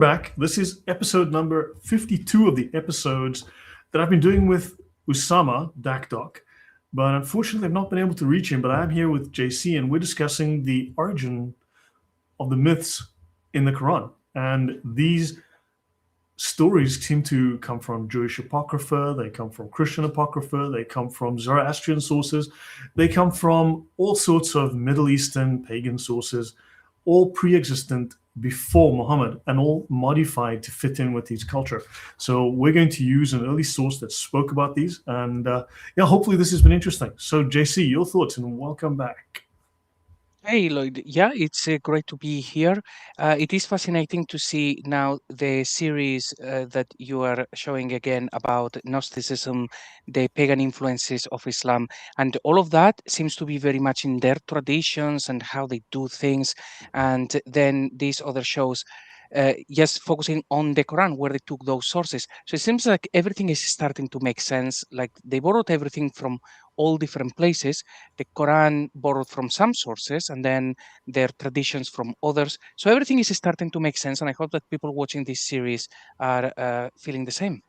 Back. This is episode number 52 of the episodes that I've been doing with Usama, Dakdok. But unfortunately, I've not been able to reach him. But I'm here with JC, and we're discussing the origin of the myths in the Quran. And these stories seem to come from Jewish apocrypha, they come from Christian apocrypha, they come from Zoroastrian sources, they come from all sorts of Middle Eastern pagan sources, all pre-existent before Muhammad and all modified to fit in with his culture. So we're going to use an early source that spoke about these, and hopefully this has been interesting. So JC, your thoughts, and welcome back. Hey, Lloyd. Yeah, it's great to be here. It is fascinating to see now the series that you are showing again about Gnosticism, the pagan influences of Islam, and all of that seems to be very much in their traditions and how they do things. And then these other shows, just focusing on the Quran, where they took those sources. So it seems like everything is starting to make sense. Like they borrowed everything from all different places. The Quran borrowed from some sources and then their traditions from others. So everything is starting to make sense. And I hope that people watching this series are feeling the same.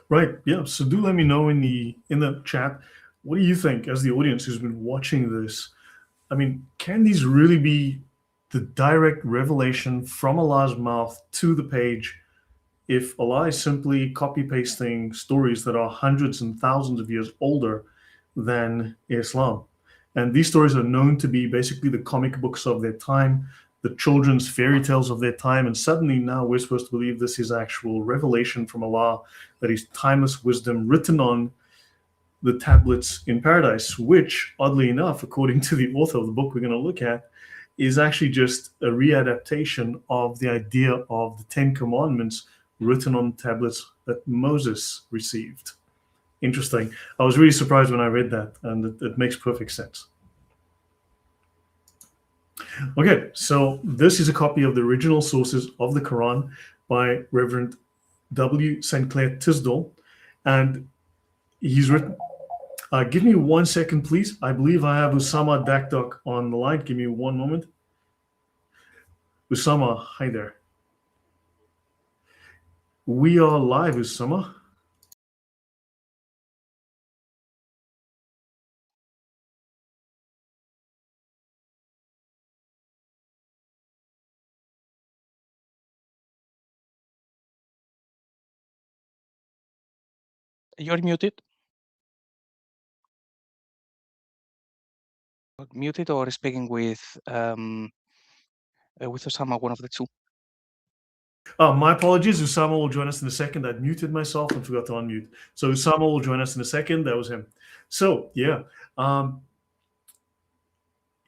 Right. Yeah. So do let me know in the chat. What do you think, as the audience who's been watching this? I mean, can these really be the direct revelation from Allah's mouth to the page if Allah is simply copy pasting stories that are hundreds and thousands of years older than Islam? And these stories are known to be basically the comic books of their time, the children's fairy tales of their time. And suddenly now we're supposed to believe this is actual revelation from Allah, that is timeless wisdom written on the tablets in paradise, which, oddly enough, according to the author of the book we're going to look at, is actually just a readaptation of the idea of the Ten Commandments written on tablets that Moses received. Interesting. I was really surprised when I read that, and it makes perfect sense. Okay, so this is a copy of the original sources of the Quran by Reverend W. St. Clair Tisdall, and he's written. Give me 1 second, please. I believe I have Usama Dakdok on the line. Give me one moment. Usama, hi there. We are live, Usama. You're muted. Muted or speaking with Osama, one of the two. My apologies. Usama will join us in a second. I'd muted myself and forgot to unmute. So Usama will join us in a second. That was him. So um,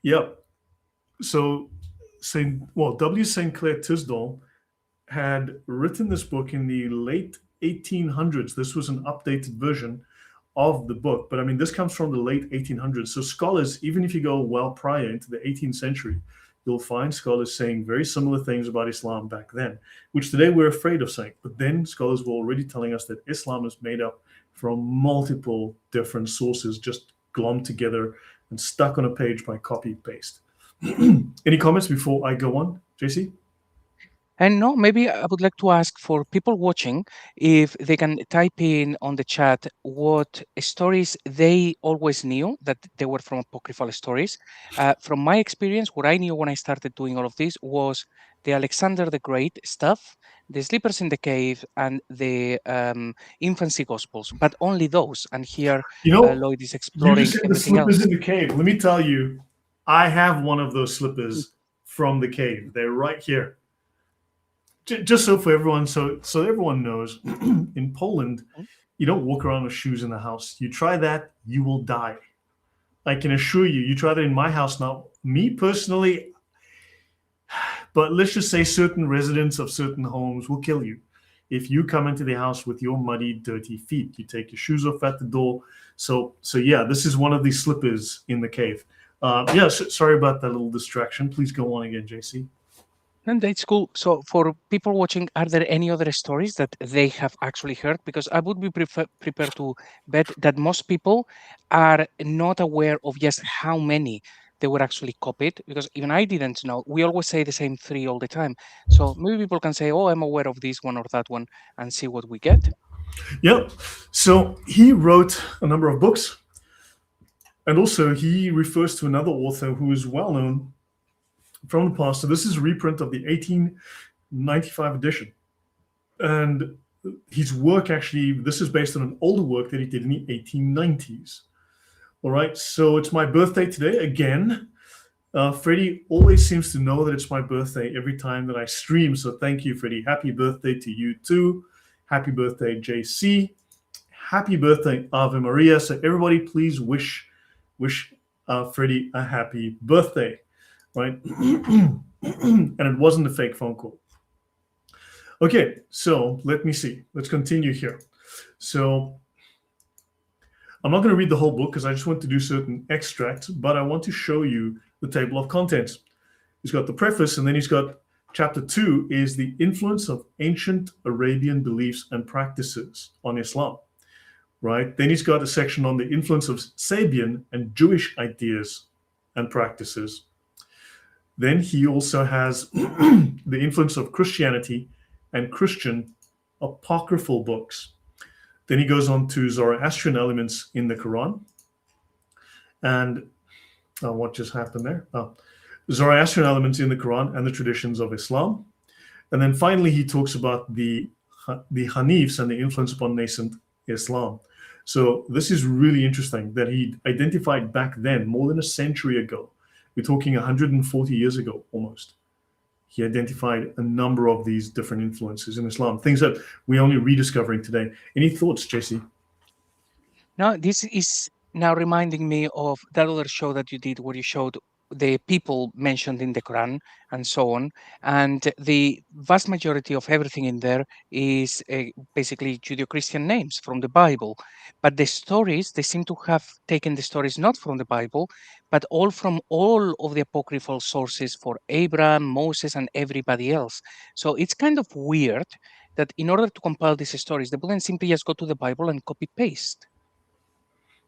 yeah. So W. St. Clair Tisdall had written this book in the late 1800s. This was an updated version of the book, but I mean, this comes from the late 1800s. So scholars, even if you go well prior into the 18th century, you'll find scholars saying very similar things about Islam back then, which today we're afraid of saying. But then scholars were already telling us that Islam is made up from multiple different sources, just glommed together and stuck on a page by copy paste. Any comments before I go on, JC? And no, maybe I would like to ask for people watching if they can type in on the chat what stories they always knew that they were from apocryphal stories. From my experience, what I knew when I started doing all of this was the Alexander the Great stuff, the sleepers in the cave, and the infancy gospels, but only those. And here, You know, Lloyd is you exploring just said the everything slippers else. in the cave. Let me tell you, I have one of those slippers from the cave. They're right here. Just so for everyone, so everyone knows, in Poland, you don't walk around with shoes in the house. You try that, you will die. I can assure you. You try that in my house now. Me personally, but let's just say certain residents of certain homes will kill you. If you come into the house with your muddy, dirty feet, you take your shoes off at the door. So yeah, this is one of these slippers in the cave. Sorry about that little distraction. Please go on again, JC. And that's cool. So, for people watching, are there any other stories that they have actually heard? Because I would be prepared to bet that most people are not aware of just how many. they were actually copied, because even I didn't know. We always say the same three all the time. So maybe people can say, oh, I'm aware of this one or that one, and see what we get. Yep. So he wrote a number of books, and also he refers to another author who is well known from the past. So this is a reprint of the 1895 edition. And his work actually, this is based on an older work that he did in the 1890s. All right, so it's my birthday today again. Freddie always seems to know that it's my birthday every time that I stream. So thank you, Freddie. Happy birthday to you too. Happy birthday, JC. Happy birthday, Ave Maria. So everybody, please wish Freddie a happy birthday, right? And it wasn't a fake phone call. Okay, so let me see. Let's continue here. So I'm not going to read the whole book because I just want to do certain extracts, but I want to show you the table of contents. He's got the preface, and then he's got chapter 2 is the influence of ancient Arabian beliefs and practices on Islam, right? Then he's got a section on the influence of Sabian and Jewish ideas and practices. Then he also has the influence of Christianity and Christian apocryphal books. Then he goes on to Zoroastrian elements in the Quran. And what just happened there? Zoroastrian elements in the Quran and the traditions of Islam. And then finally, he talks about the Hanifs and the influence upon nascent Islam. So this is really interesting that he identified back then, more than a century ago. We're talking 140 years ago almost. He identified a number of these different influences in Islam, things that we're only rediscovering today. Any thoughts, JC? Now, this is now reminding me of that other show that you did where you showed the people mentioned in the Quran and so on. And the vast majority of everything in there is basically Judeo-Christian names from the Bible. But the stories, they seem to have taken the stories not from the Bible, but all from all of the apocryphal sources for Abraham, Moses, and everybody else. So it's kind of weird that in order to compile these stories, they wouldn't simply just go to the Bible and copy-paste.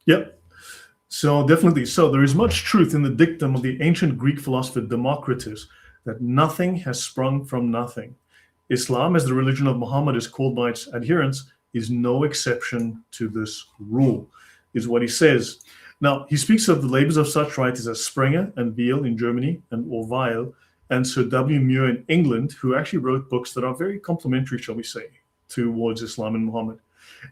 Yep. So definitely. So there is much truth in the dictum of the ancient Greek philosopher Democritus that nothing has sprung from nothing. Islam, as the religion of Muhammad is called by its adherents, is no exception to this rule, is what he says. Now, he speaks of the labors of such writers as Sprenger and Beale in Germany and Orville and Sir W. Muir in England, who actually wrote books that are very complementary, shall we say, towards Islam and Muhammad,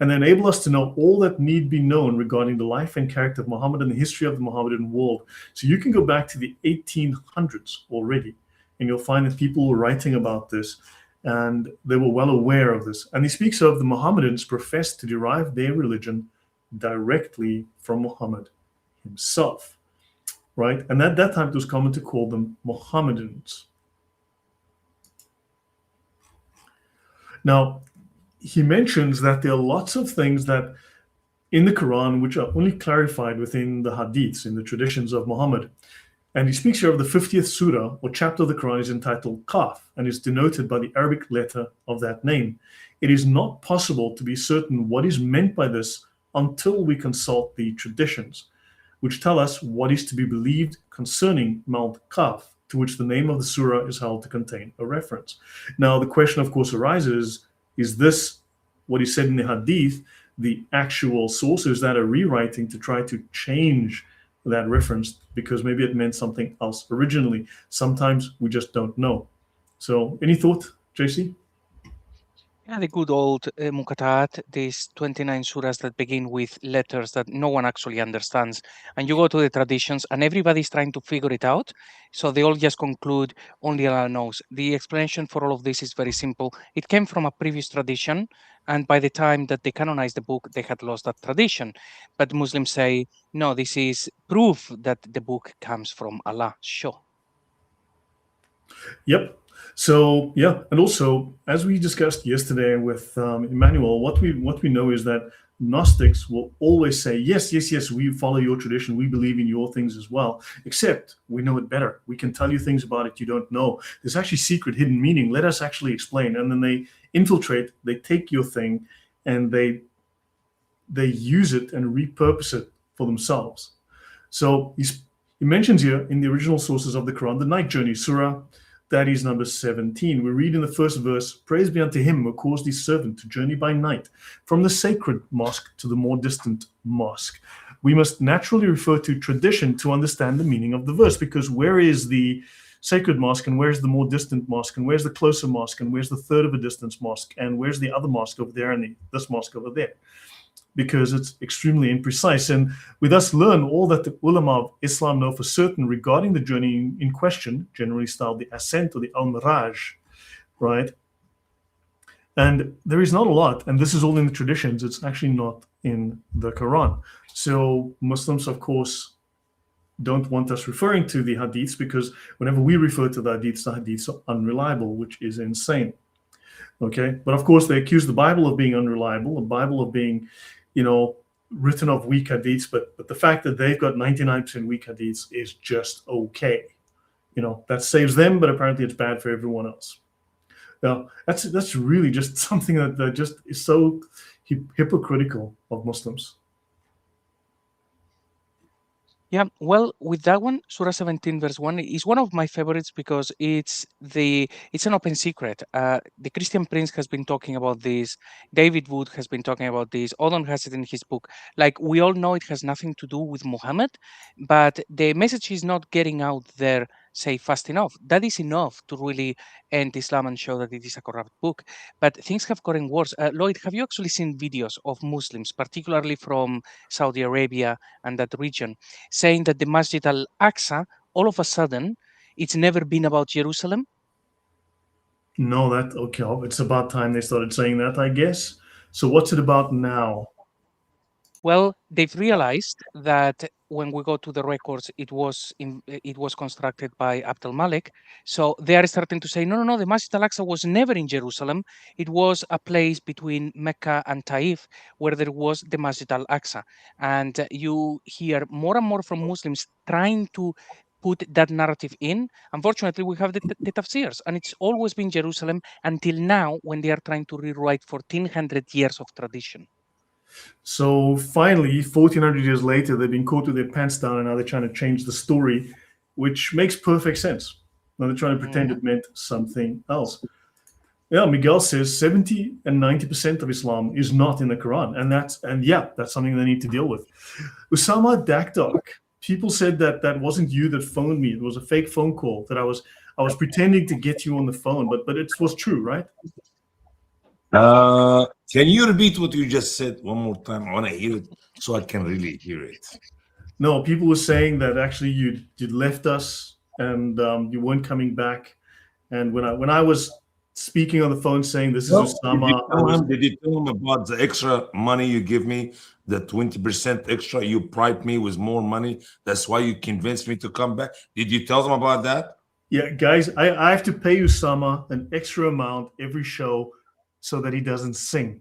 and they enable us to know all that need be known regarding the life and character of Muhammad and the history of the Mohammedan world. So you can go back to the 1800s already, and you'll find that people were writing about this, and they were well aware of this. And he speaks of the Mohammedans professed to derive their religion directly from Muhammad himself, right? And at that time, it was common to call them Mohammedans. Now, he mentions that there are lots of things that in the Quran which are only clarified within the hadiths, in the traditions of Muhammad. And he speaks here of the 50th surah or chapter of the Quran is entitled Qaf and is denoted by the Arabic letter of that name. It is not possible to be certain what is meant by this until we consult the traditions, which tell us what is to be believed concerning Mount Qaf, to which the name of the surah is held to contain a reference. Now, the question, of course, arises, is this what he said in the hadith, the actual source, or is that a rewriting to try to change that reference because maybe it meant something else originally? Sometimes we just don't know. So any thought, JC? Yeah, the good old Muqatat, these 29 surahs that begin with letters that no one actually understands. And you go to the traditions and everybody's trying to figure it out. So they all just conclude, only Allah knows. The explanation for all of this is very simple. It came from a previous tradition. And by the time that they canonized the book, they had lost that tradition. But Muslims say, no, this is proof that the book comes from Allah. Sure. Yep. So yeah, and also as we discussed yesterday with Emmanuel, what we know is that Gnostics will always say, yes, we follow your tradition, we believe in your things as well, except we know it better. We can tell you things about it you don't know. There's actually secret hidden meaning. Let us actually explain. And then they infiltrate, they take your thing and they use it and repurpose it for themselves. So It mentions here in the original sources of the Quran, the night journey, Surah, that is number 17. We read in the first verse, "Praise be unto him who caused his servant to journey by night from the sacred mosque to the more distant mosque." We must naturally refer to tradition to understand the meaning of the verse, because where is the sacred mosque and where's the more distant mosque and where's the closer mosque and where's the third of a distance mosque and where's the other mosque over there and this mosque over there? Because it's extremely imprecise. And we thus learn all that the ulama of Islam know for certain regarding the journey in question, generally styled the ascent or the al-miraj, right? And there is not a lot, and this is all in the traditions. It's actually not in the Quran. So Muslims, of course, don't want us referring to the hadiths, because whenever we refer to the hadiths are unreliable, which is insane. Okay, but of course they accuse the Bible of being unreliable, the Bible of being, written of weak hadiths, but the fact that they've got 99% weak hadiths is just okay. That saves them, but apparently it's bad for everyone else. Now, that's really just something that just is so hypocritical of Muslims. Yeah, well, with that one, Surah 17, verse 1 is one of my favorites because it's an open secret. The Christian Prince has been talking about this. David Wood has been talking about this. Odon has it in his book. Like, we all know it has nothing to do with Muhammad, but the message is not getting out there, say, fast enough. That is enough to really end Islam and show that it is a corrupt book. But things have gotten worse. Lloyd, have you actually seen videos of Muslims, particularly from Saudi Arabia and that region, saying that the Masjid al-Aqsa, all of a sudden, it's never been about Jerusalem? No, it's about time they started saying that, I guess. So what's it about now? Well, they've realized that when we go to the records, it was constructed by Abdul Malik. So they are starting to say, no, the Masjid al-Aqsa was never in Jerusalem. It was a place between Mecca and Taif where there was the Masjid al-Aqsa. And you hear more and more from Muslims trying to put that narrative in. Unfortunately, we have the tafsirs, and it's always been Jerusalem until now, when they are trying to rewrite 1400 years of tradition. So finally, 1400 years later, they've been caught with their pants down, and now they're trying to change the story, which makes perfect sense. Now they're trying to pretend it meant something else. Yeah, Miguel says 70 and 90% of Islam is not in the Quran, and that's something they need to deal with. Usama Dakdok, people said that wasn't you that phoned me. It was a fake phone call, that I was pretending to get you on the phone, but it was true, right? Can you repeat what you just said one more time? I want to hear it so I can really hear it. No, people were saying that actually you'd left us and you weren't coming back. And when I was speaking on the phone saying this is Usama, Did you tell him about the extra money you give me, the 20% extra? You bribed me with more money. That's why you convinced me to come back. Did you tell them about that? Yeah, guys, I have to pay Usama an extra amount every show so that he doesn't sing.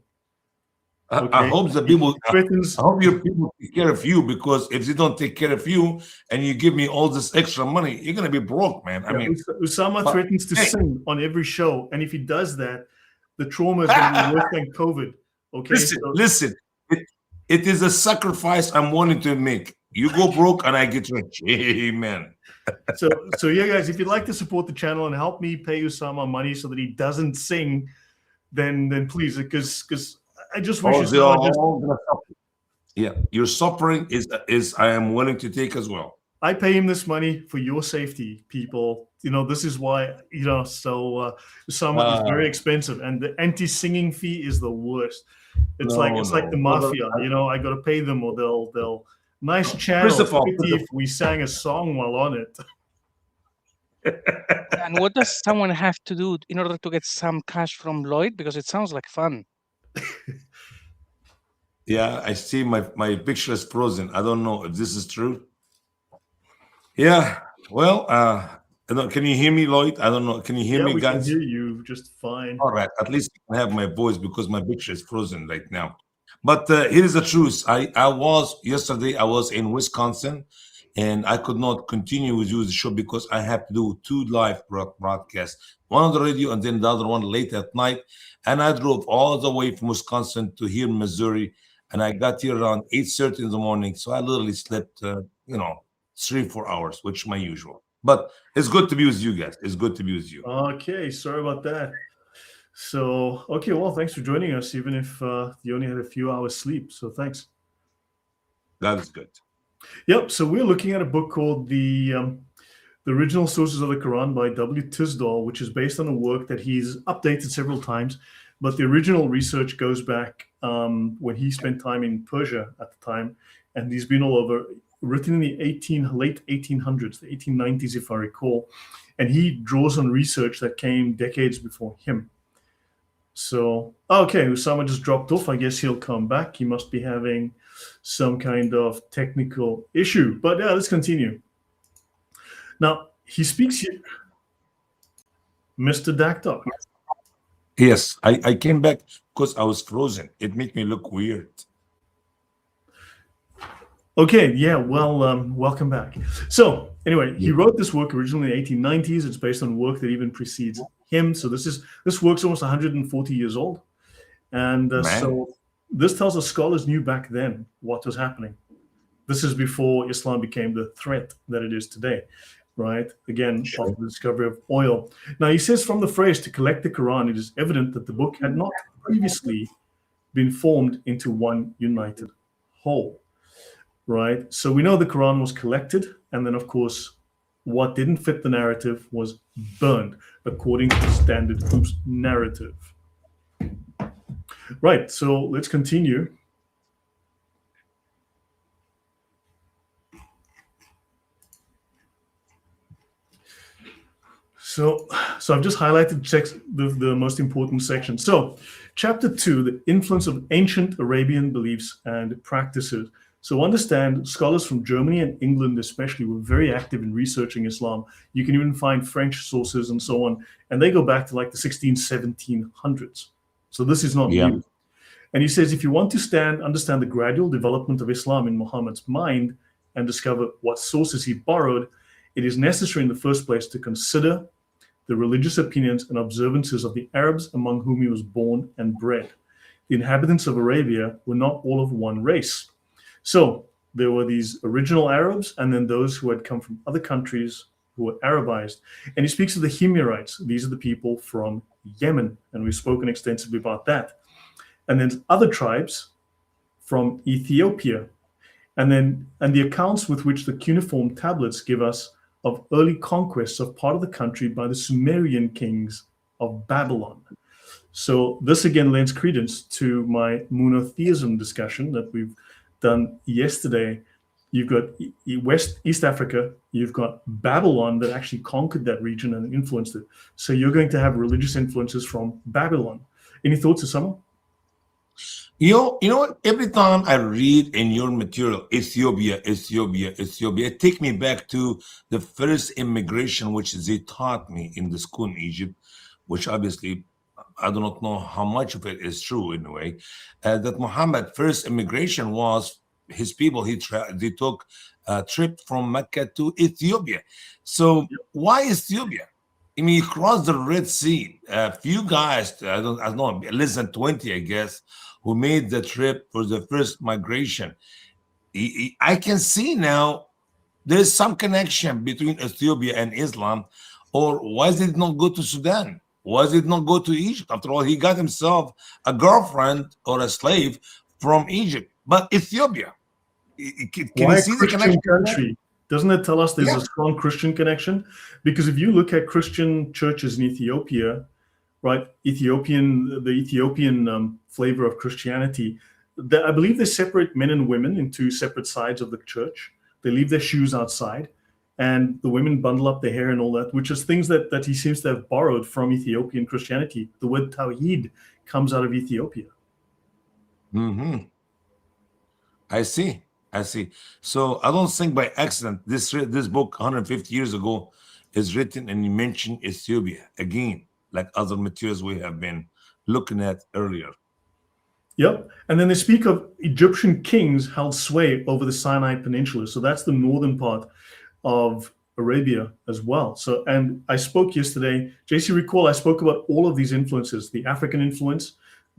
Okay? I hope the people. I hope your people take care of you, because if they don't take care of you and you give me all this extra money, you're gonna be broke, man. I mean, Usama threatens to sing on every show, and if he does that, the trauma is going to be worse than COVID. Okay, listen. It is a sacrifice I'm wanting to make. You go broke and I get rich. Amen. So yeah, guys, if you'd like to support the channel and help me pay Usama money so that he doesn't sing, then please, because I just wish your suffering is I am willing to take as well. I pay him this money for your safety, people. This is why, so Usama is very expensive, and the anti-singing fee is the worst. It's like the mafia, I got to pay them or they'll nice channel. First of all, if we sang a song while on it. And what does someone have to do in order to get some cash from Lloyd? Because it sounds like fun. Yeah, I see my picture is frozen. I don't know if this is true. Yeah, well, can you hear me, Lloyd? I don't know. Can you hear me, guys? We can hear you just fine. All right, at least I have my voice because my picture is frozen right now. But here is the truth. Yesterday I was in Wisconsin, and I could not continue with you the show because I have to do 2 live broadcasts, one on the radio and then the other one late at night. And I drove all the way from Wisconsin to here in Missouri, and I got here around 8:30 in the morning. So I literally slept, 3-4 hours, which is my usual. But it's good to be with you guys. It's good to be with you. Okay, sorry about that. So, okay, well, thanks for joining us, even if you only had a few hours sleep. So thanks. That is good. Yep. So we're looking at a book called the Original Sources of the Quran by W. Tisdall, which is based on a work that he's updated several times. But the original research goes back when he spent time in Persia at the time, and he's been all over, written in the late 1800s, the 1890s, if I recall. And he draws on research that came decades before him. So, okay, Usama just dropped off. I guess he'll come back. He must be having some kind of technical issue. But yeah, let's continue. Now, he speaks here. Mr. Dakdok. Yes, I came back because I was frozen. It made me look weird. Okay, yeah, well, welcome back. So, anyway, he wrote this work originally in the 1890s. It's based on work that even precedes him. So this work's almost 140 years old. And so this tells us scholars knew back then what was happening. This is before Islam became the threat that it is today, right? Again, after the discovery of oil. Now, he says from the phrase to collect the Quran, it is evident that the book had not previously been formed into one united whole, right? So we know the Quran was collected, and then, of course, what didn't fit the narrative was burned according to the standard group's narrative. Right, so let's continue. So I've just highlighted the most important section. So chapter 2, the influence of ancient Arabian beliefs and practices. So understand, scholars from Germany and England especially were very active in researching Islam. You can even find French sources and so on. And they go back to like the 1700s. So this is not new. And he says, if you want to understand the gradual development of Islam in Muhammad's mind and discover what sources he borrowed, it is necessary in the first place to consider the religious opinions and observances of the Arabs among whom he was born and bred. The inhabitants of Arabia were not all of one race. So there were these original Arabs and then those who had come from other countries who were Arabized. And he speaks of the Himyarites. These are the people from Yemen, and we've spoken extensively about that. And then other tribes from Ethiopia. And the accounts with which the cuneiform tablets give us of early conquests of part of the country by the Sumerian kings of Babylon. So this again lends credence to my monotheism discussion that we've done yesterday. You've got East Africa, you've got Babylon that actually conquered that region and influenced it. So you're going to have religious influences from Babylon. Any thoughts, Usama? You know what? Every time I read in your material, Ethiopia, it takes me back to the first immigration, which they taught me in the school in Egypt, which obviously I do not know how much of it is true in a way. That Muhammad first immigration was his people. They took a trip from Mecca to Ethiopia. So why Ethiopia? I mean, he crossed the Red Sea. A few guys, I don't know, less than 20, I guess, who made the trip for the first migration. I can see now there's some connection between Ethiopia and Islam. Or why did it not go to Sudan? Why did it not go to Egypt? After all, he got himself a girlfriend or a slave from Egypt. But Ethiopia, can why you see the Christian connection? country? Doesn't it tell us there's a strong Christian connection? Because if you look at Christian churches in Ethiopia, right, the Ethiopian flavor of Christianity, I believe they separate men and women into separate sides of the church. They leave their shoes outside, and the women bundle up their hair and all that, which is things that he seems to have borrowed from Ethiopian Christianity. The word Tawhid comes out of Ethiopia. Mm-hmm. I see. So I don't think by accident this book 150 years ago is written and you mention Ethiopia again, like other materials we have been looking at earlier. Yep. And then they speak of Egyptian kings held sway over the Sinai Peninsula. So that's the northern part of Arabia as well. So, and I spoke yesterday, JC, recall I spoke about all of these influences, the African influence,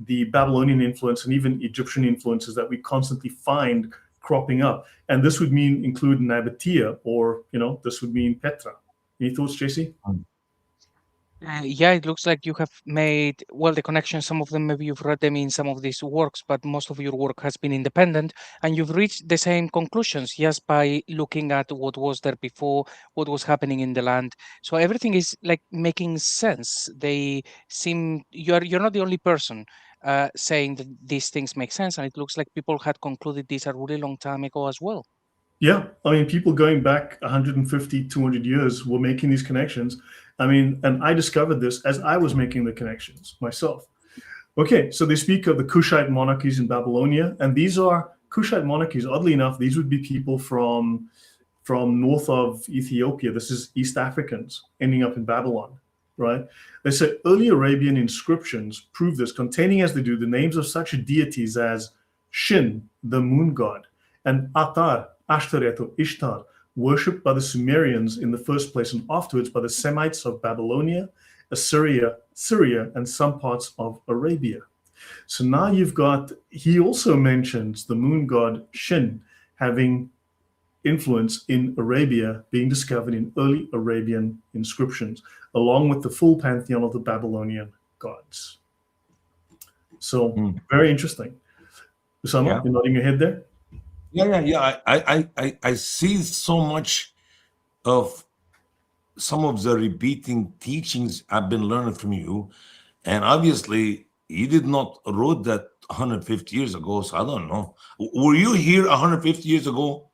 the Babylonian influence, and even Egyptian influences that we constantly find cropping up. And this would mean include Nabatea, or, this would mean Petra. Any thoughts, JC? Yeah, it looks like you have made, well, the connection. Some of them, maybe you've read them in some of these works, but most of your work has been independent, and you've reached the same conclusions just by looking at what was there before, what was happening in the land. So everything is like making sense. They seem, you're not the only person saying that these things make sense, and it looks like people had concluded this a really long time ago as well. Yeah, I mean, people going back 150, 200 years were making these connections. I mean, and I discovered this as I was making the connections myself. Okay, so they speak of the Kushite monarchies in Babylonia, and these are Kushite monarchies. Oddly enough, these would be people from north of Ethiopia. This is East Africans ending up in Babylon, right? They say early Arabian inscriptions prove this, containing as they do the names of such deities as Shin, the moon god, and Atar, Ashtaret or Ishtar, worshipped by the Sumerians in the first place, and afterwards by the Semites of Babylonia, Assyria, Syria, and some parts of Arabia. So now you've got, he also mentions the moon god Shin having influence in Arabia, being discovered in early Arabian inscriptions, along with the full pantheon of the Babylonian gods. So very interesting. Usama, you're nodding your head there? Yeah. I see so much of some of the repeating teachings I've been learning from you, and obviously you did not wrote that 150 years ago, so I don't know. Were you here 150 years ago?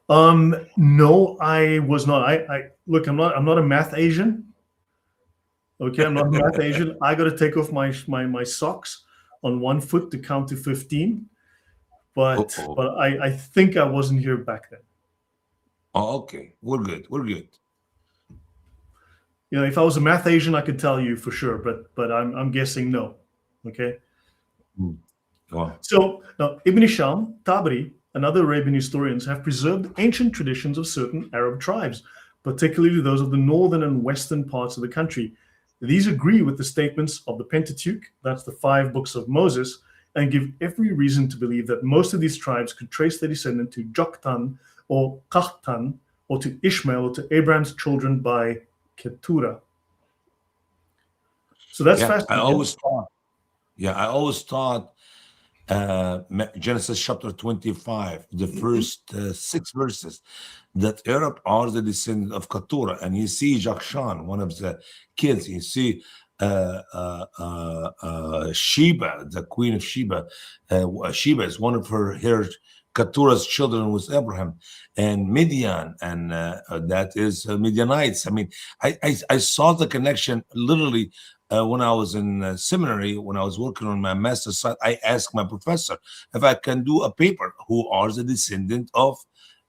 No, I was not. I look, I'm not a math Asian. Okay, I'm not a math Asian. I got to take off my socks on one foot to count to 15. But I think I wasn't here back then. Oh, okay. We're good. If I was a math Asian, I could tell you for sure, but I'm guessing no. Okay. Wow. So now Ibn Hisham, Tabari, and other Arabian historians have preserved ancient traditions of certain Arab tribes, particularly those of the northern and western parts of the country. These agree with the statements of the Pentateuch, that's the 5 books of Moses, and give every reason to believe that most of these tribes could trace their descent to Joktan or Qahtan, or to Ishmael, or to Abraham's children by Keturah. So that's fascinating. I always thought Genesis chapter 25, the first 6 verses, that Arab are the descendant of Keturah, and you see Jokshan, one of the kids. You see Sheba, the queen of Sheba. Sheba is one of her Keturah's children was Abraham, and Midian, and that is Midianites. I mean, I saw the connection literally when I was in seminary, when I was working on my master's site. I asked my professor if I can do a paper, who are the descendant of,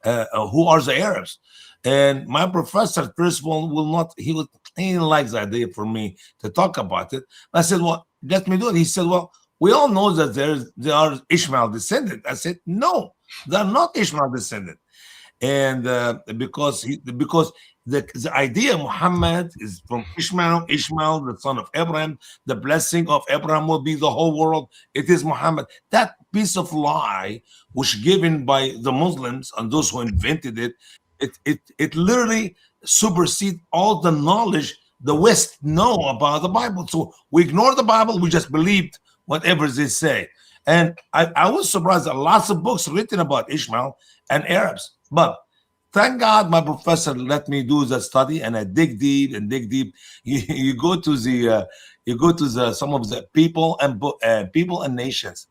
who are the Arabs. And my professor, first of all, will not, he didn't like the idea for me to talk about it. I said, well, let me do it. He said, well, we all know that they are Ishmael descendant. I said, no, they're not Ishmael descendant. And because the idea Muhammad is from Ishmael, the son of Abraham, the blessing of Abraham will be the whole world. It is Muhammad. That piece of lie was given by the Muslims and those who invented it. It literally supersedes all the knowledge the West know about the Bible. So we ignore the Bible. We just believed whatever they say. And I was surprised that lots of books written about Ishmael and Arabs. But thank God my professor let me do the study, and I dig deep and dig deep. You go to the some of the people and nations.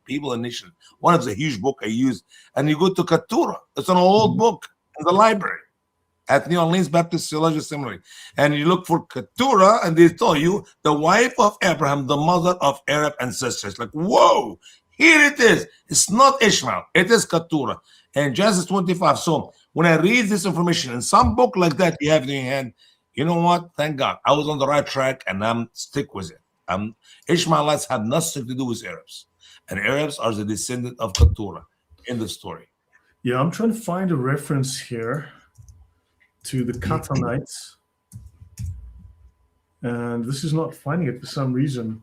One of the huge book I used, and you go to Keturah. It's an old book in the library at New Orleans Baptist Theological Seminary, and you look for Keturah, and they tell you the wife of Abraham, the mother of Arab ancestors. Like, whoa, here it is. It's not Ishmael. It is Keturah. And Genesis 25. So when I read this information in some book like that you have in your hand, you know what? Thank God. I was on the right track, and I'm stick with it. Ishmaelites have nothing to do with Arabs. And Arabs are the descendant of Keturah in the story. Yeah, I'm trying to find a reference here to the Qatanites. And this is not finding it for some reason.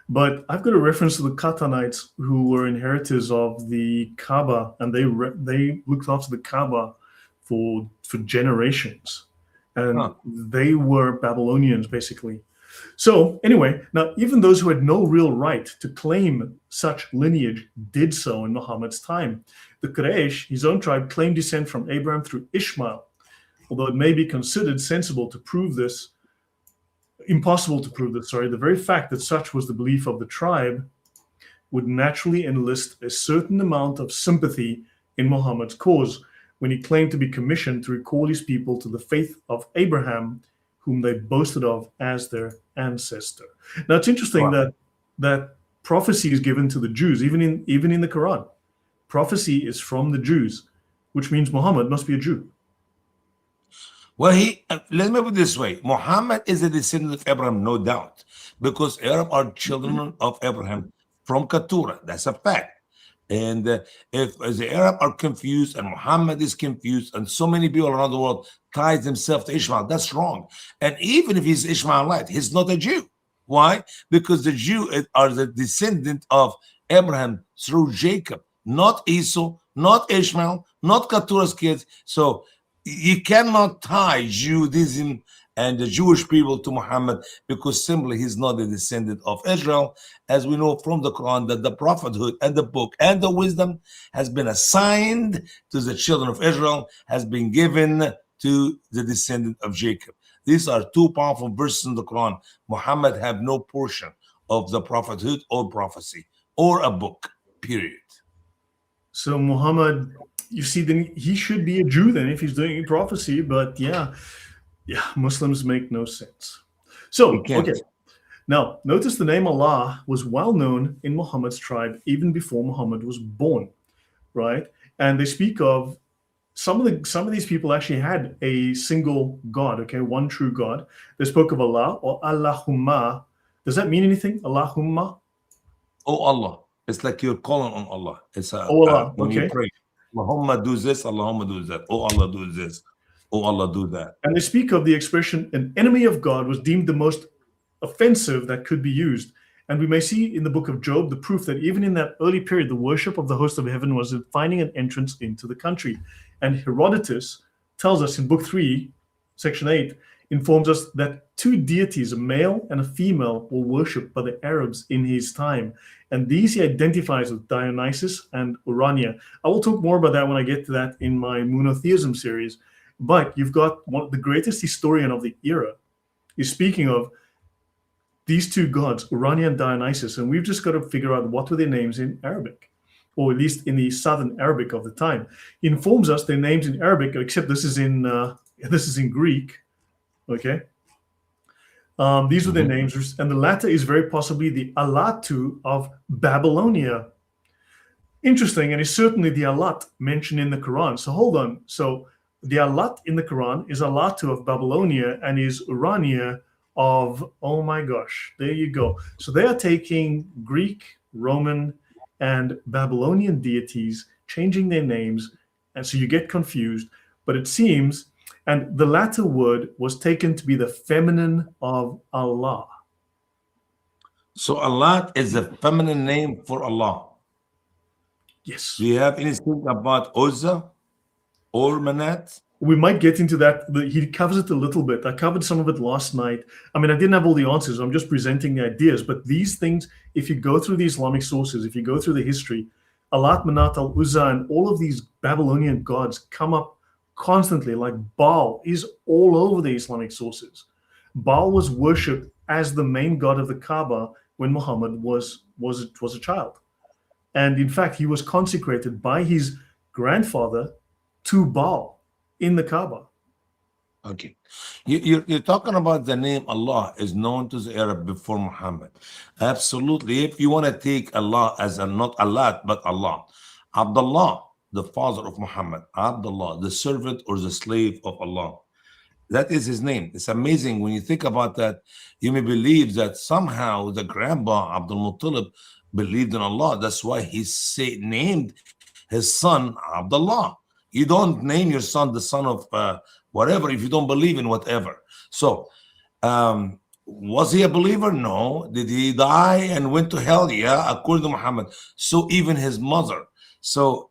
But I've got a reference to the Qatanites who were inheritors of the Kaaba, and they looked after the Kaaba for generations, and Huh. they were Babylonians basically. So anyway, now even those who had no real right to claim such lineage did so in Muhammad's time. The Quraysh, his own tribe, claimed descent from Abraham through Ishmael, although it may be considered impossible to prove this, the very fact that such was the belief of the tribe would naturally enlist a certain amount of sympathy in Muhammad's cause when he claimed to be commissioned to recall his people to the faith of Abraham, whom they boasted of as their ancestor. Now it's interesting that prophecy is given to the Jews, even in the Quran. Prophecy is from the Jews, which means Muhammad must be a Jew. Well, let me put it this way. Muhammad is a descendant of Abraham, no doubt, because Arab are children of Abraham from Keturah. That's a fact. And if the Arab are confused and Muhammad is confused and so many people around the world ties themselves to Ishmael, that's wrong. And even if he's Ishmaelite, he's not a Jew. Why? Because the Jews are the descendant of Abraham through Jacob, not Esau, not Ishmael, not Keturah's kids. So you cannot tie Judaism and the Jewish people to Muhammad because simply he's not a descendant of Israel, as we know from the Quran that the prophethood and the book and the wisdom has been assigned to the children of Israel, has been given to the descendant of Jacob. These are two powerful verses in the Quran. Muhammad have no portion of the prophethood or prophecy or a book, period. So Muhammad, you see, then he should be a Jew then if he's doing prophecy, but yeah, Muslims make no sense. So, okay. Now, notice the name Allah was well known in Muhammad's tribe even before Muhammad was born, right? And they speak of some of these people actually had a single God, okay, one true God. They spoke of Allah or Allahumma. Does that mean anything? Allahumma? Oh Allah. It's like you're calling on Allah. It's Allah, when okay. you pray. Allahumma do this, Allahumma do that. Oh Allah, do this. Oh Allah, do that. And they speak of the expression, an enemy of God was deemed the most offensive that could be used. And we may see in the book of Job the proof that even in that early period, the worship of the host of heaven was finding an entrance into the country. And Herodotus tells us in book 3, section 8, informs us that two deities, a male and a female, were worshipped by the Arabs in his time. And these he identifies with Dionysus and Urania. I will talk more about that when I get to that in my monotheism series. But you've got the greatest historian of the era is speaking of these two gods, Urania and Dionysus, and we've just got to figure out what were their names in Arabic, or at least in the Southern Arabic of the time. He informs us their names in Arabic, except this is in Greek. Okay, these were their names, and the latter is very possibly the Alatu of Babylonia. Interesting, and it's certainly the Alat mentioned in the Quran. So hold on. So the Alat in the Quran is Alatu of Babylonia and is Urania of, oh my gosh, there you go. So they are taking Greek, Roman, and Babylonian deities, changing their names, and so you get confused. But it seems, and the latter word was taken to be the feminine of Allah. So Allah is a feminine name for Allah. Yes. Do you have anything about Uzza or Manat? We might get into that. He covers it a little bit. I covered some of it last night. I mean, I didn't have all the answers. I'm just presenting the ideas. But these things, if you go through the Islamic sources, if you go through the history, Alat, Manat, Al-Uzza, and all of these Babylonian gods come up constantly. Like Baal is all over the Islamic sources. Baal was worshipped as the main god of the Kaaba when Muhammad was a child. And in fact, he was consecrated by his grandfather to Baal in the Kaaba. Okay. You're talking about the name Allah is known to the Arab before Muhammad. Absolutely. If you want to take Allah as not Allah, but Allah. Abdullah, the father of Muhammad. Abdullah, the servant or the slave of Allah. That is his name. It's amazing when you think about that. You may believe that somehow the grandpa, Abdul Muttalib, believed in Allah. That's why he named his son Abdullah. You don't name your son the son of whatever if you don't believe in whatever. So Was he a believer? No. Did he die and went to hell? Yeah, according to Muhammad. So even his mother. So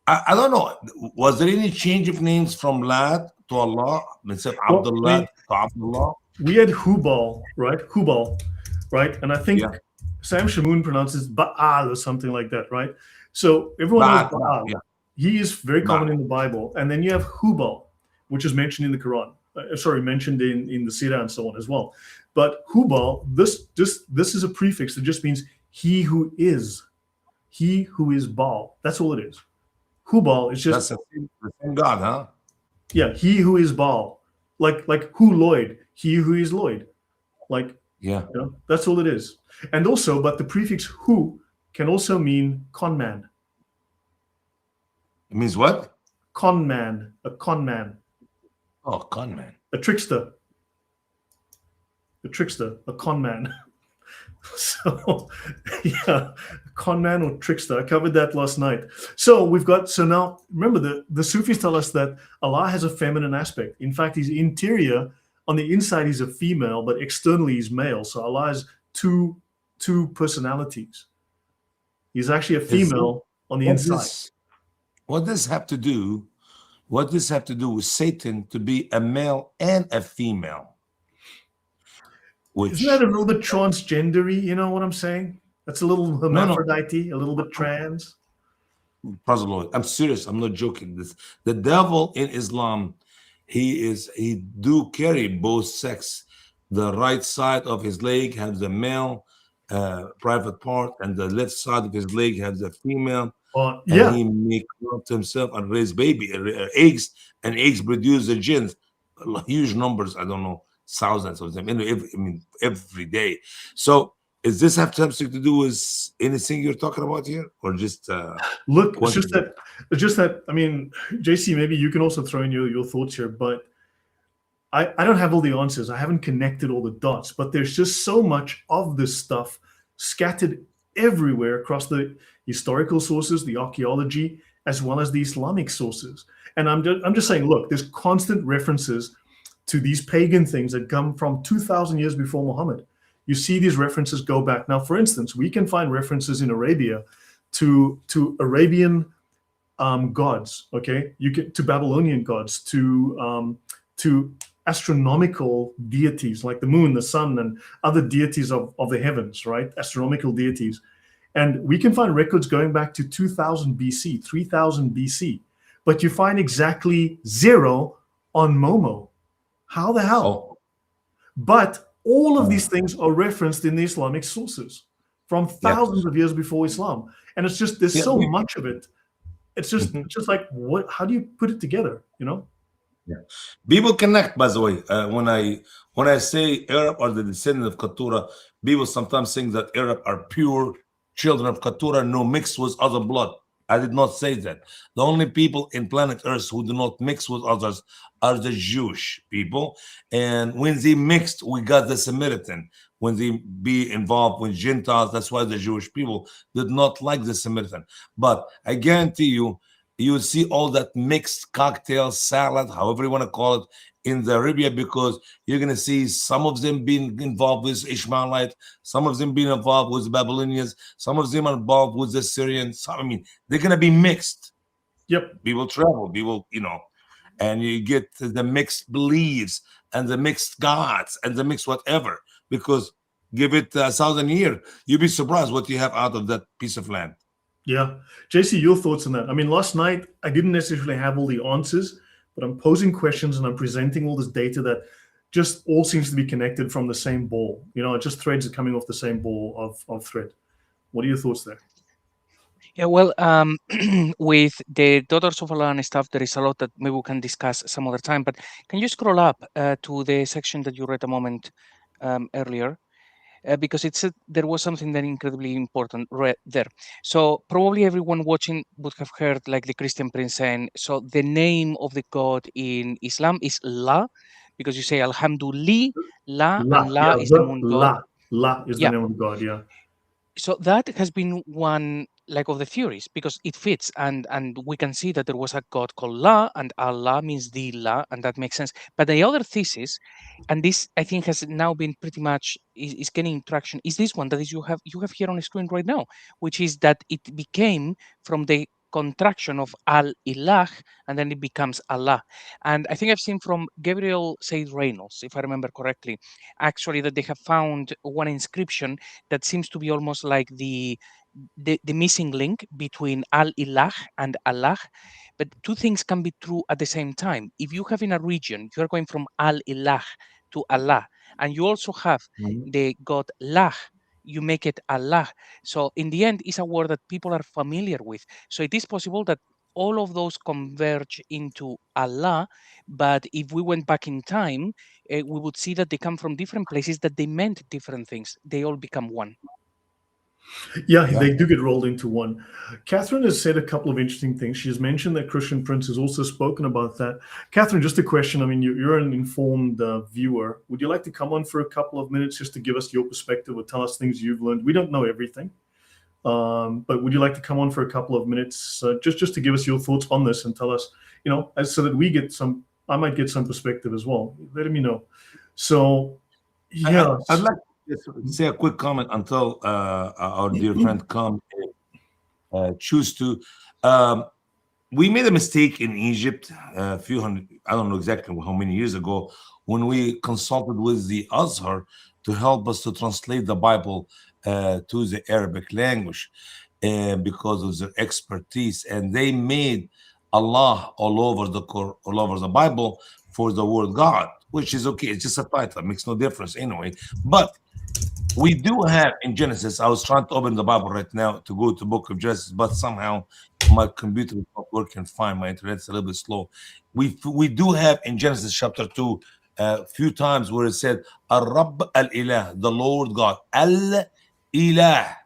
I don't know. Was there any change of names from Lad to Allah? Instead of Well, Abdullah to Abdullah? we had Hubal, right? Hubal, right? And I think Yeah. Sam Shamoon pronounces Baal or something like that, right? So everyone knows Ba'al, Baal. yeah. He is very common Ba'al. in the Bible. And then you have Hubal, which is mentioned in the Quran. Mentioned in the Sirah and so on as well. But Hubal, this is a prefix that just means he who is Baal. That's all it is. Hubal is That's just the same God, huh? yeah, he who is Baal. Like who Lloyd, he who is Lloyd. Like Yeah. you know, that's all it is. And also, but the prefix who can also mean con man. It means what? Con man, a con man, Oh, con man. a trickster. A trickster, a con man. So yeah, con man or trickster. I covered that last night. So now remember the Sufis tell us that Allah has a feminine aspect. In fact, his interior, on the inside he's a female, but externally he's male. So Allah has two personalities. He's actually a female on the inside. What does this have to do? What does this have to do with Satan to be a male and a female? Isn't that a little bit transgendery? You know what I'm saying? That's a little hermaphrodite, a little bit trans. Praise the Lord. I'm serious. I'm not joking. The devil in Islam, he do carry both sex. The right side of his leg has the male private part, and the left side of his leg has the female. Yeah. And he make love to himself and raise eggs, and eggs produce the genes, huge numbers. I don't know, thousands of them. Every day. So, does this have something to do with anything you're talking about here, or just look? It's just that. I mean, JC, maybe you can also throw in your thoughts here, but I don't have all the answers. I haven't connected all the dots, but there's just so much of this stuff scattered everywhere across the historical sources, the archaeology, as well as the Islamic sources. And I'm just saying, look, there's constant references to these pagan things that come from 2,000 years before Muhammad. You see these references go back. Now, for instance, we can find references in Arabia to Arabian gods, okay? To Babylonian gods, to astronomical deities like the moon, the sun, and other deities of the heavens, right? Astronomical deities. And we can find records going back to 2000 BC, 3000 BC, but you find exactly 0 on Momo. How the hell? Oh. But all of these things are referenced in the Islamic sources from thousands of years before Islam. And it's just, there's so much of it. It's just, just like, what? How do you put it together, you know? Yeah. People connect, by the way. When I say Arab are the descendant of Keturah, people sometimes think that Arab are pure children of Keturah, no mixed with other blood. I did not say that. The only people in planet Earth who do not mix with others are the Jewish people. And when they mixed, we got the Samaritan. When they be involved with Gentiles, that's why the Jewish people did not like the Samaritan. But I guarantee you, you will see all that mixed cocktail, salad, however you want to call it, in the Arabia, because you're going to see some of them being involved with Ishmaelite, some of them being involved with the Babylonians, some of them are involved with the Syrians. I mean, they're going to be mixed. Yep. People travel, people, and you get the mixed beliefs and the mixed gods and the mixed whatever, because give it 1,000 years, you'll be surprised what you have out of that piece of land. Yeah. JC, your thoughts on that? I mean, last night, I didn't necessarily have all the answers, but I'm posing questions and I'm presenting all this data that just all seems to be connected from the same ball. Just threads are coming off the same ball of thread. What are your thoughts there? Yeah, well, with the Daughters of Allah and stuff, there is a lot that maybe we can discuss some other time. But can you scroll up to the section that you read a moment earlier? Because it said there was something that incredibly important right there. So probably everyone watching would have heard like the Christian prince saying, so the name of the God in Islam is La, because you say Alhamdulillah, and La is the moon god. La is the name of God, yeah. So that has been one like of the theories, because it fits, and we can see that there was a god called La, and Allah means the La, and that makes sense. But the other thesis, and this I think has now been pretty much is gaining traction, is this one that is you have here on the screen right now, which is that it became from the contraction of al-ilah, and then it becomes Allah. And I think I've seen from Gabriel Said Reynolds, if I remember correctly, actually, that they have found one inscription that seems to be almost like the missing link between al-ilah and Allah. But two things can be true at the same time. If you have in a region, you are going from al-ilah to Allah, and you also have the god lah, you make it Allah. So in the end, it's a word that people are familiar with. So it is possible that all of those converge into Allah, but if we went back in time, we would see that they come from different places, that they meant different things. They all become one. Yeah, they do get rolled into one. Catherine has said a couple of interesting things. She has mentioned that Christian Prince has also spoken about that. Catherine, just a question. I mean, you're an informed viewer. Would you like to come on for a couple of minutes just to give us your perspective or tell us things you've learned? We don't know everything, but would you like to come on for a couple of minutes just to give us your thoughts on this and tell us, so that we get some, I might get some perspective as well. Let me know. So, yeah. I'd like to say a quick comment until our dear friend comes choose to. We made a mistake in Egypt a few hundred, I don't know exactly how many years ago, when we consulted with the Azhar to help us to translate the Bible to the Arabic language because of their expertise, and they made Allah all over the Bible for the word God, which is okay. It's just a title, it makes no difference anyway. But we do have in Genesis, I was trying to open the Bible right now to go to book of Genesis, but somehow my computer is not working fine. My internet's a little bit slow. We do have in Genesis chapter 2 a few times where it said Al-Rabb al-ilah, the Lord God. Al-ilah.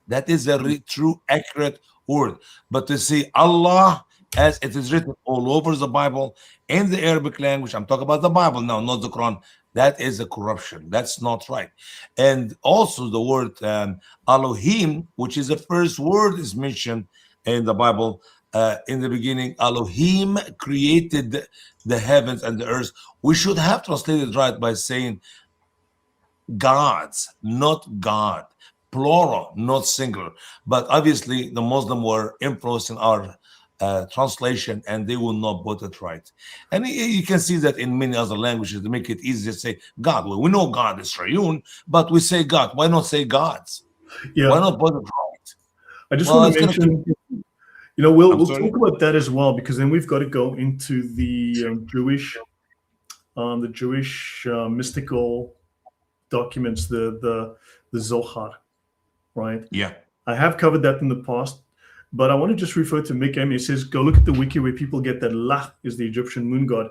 That is a true, accurate word. But to see Allah as it is written all over the Bible in the Arabic language, I'm talking about the Bible now, not the Quran, that is a corruption. That's not right. And also the word Elohim, which is the first word is mentioned in the Bible. In the beginning, Elohim created the heavens and the earth. We should have translated right by saying gods, not God. Plural, not singular. But obviously, the Muslim were influencing our translation, and they will not put it right. And you can see that in many other languages to make it easy to say God. Well, we know God is Rayun, but we say God. Why not say gods? Yeah. Why not put it right? I just want to mention, we'll talk about that as well, because then we've got to go into the Jewish mystical documents, the Zohar, right? Yeah. I have covered that in the past. But I want to just refer to Mick M. It says, go look at the wiki where people get that La is the Egyptian moon god.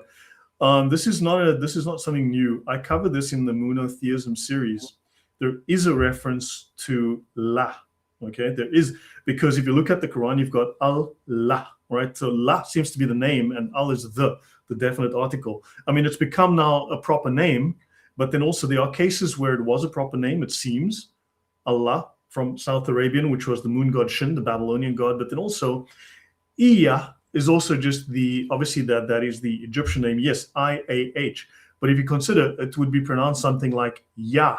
This is not something new. I cover this in the monotheism series. There is a reference to La. Okay, there is, because if you look at the Quran, you've got al-lah, right? So La seems to be the name, and al is the definite article. I mean, it's become now a proper name, but then also there are cases where it was a proper name, it seems, Allah, from South Arabian, which was the moon god Shin, the Babylonian god. But then also Iya is also just obviously that is the Egyptian name. Yes, I-A-H. But if you consider, it would be pronounced something like Yah,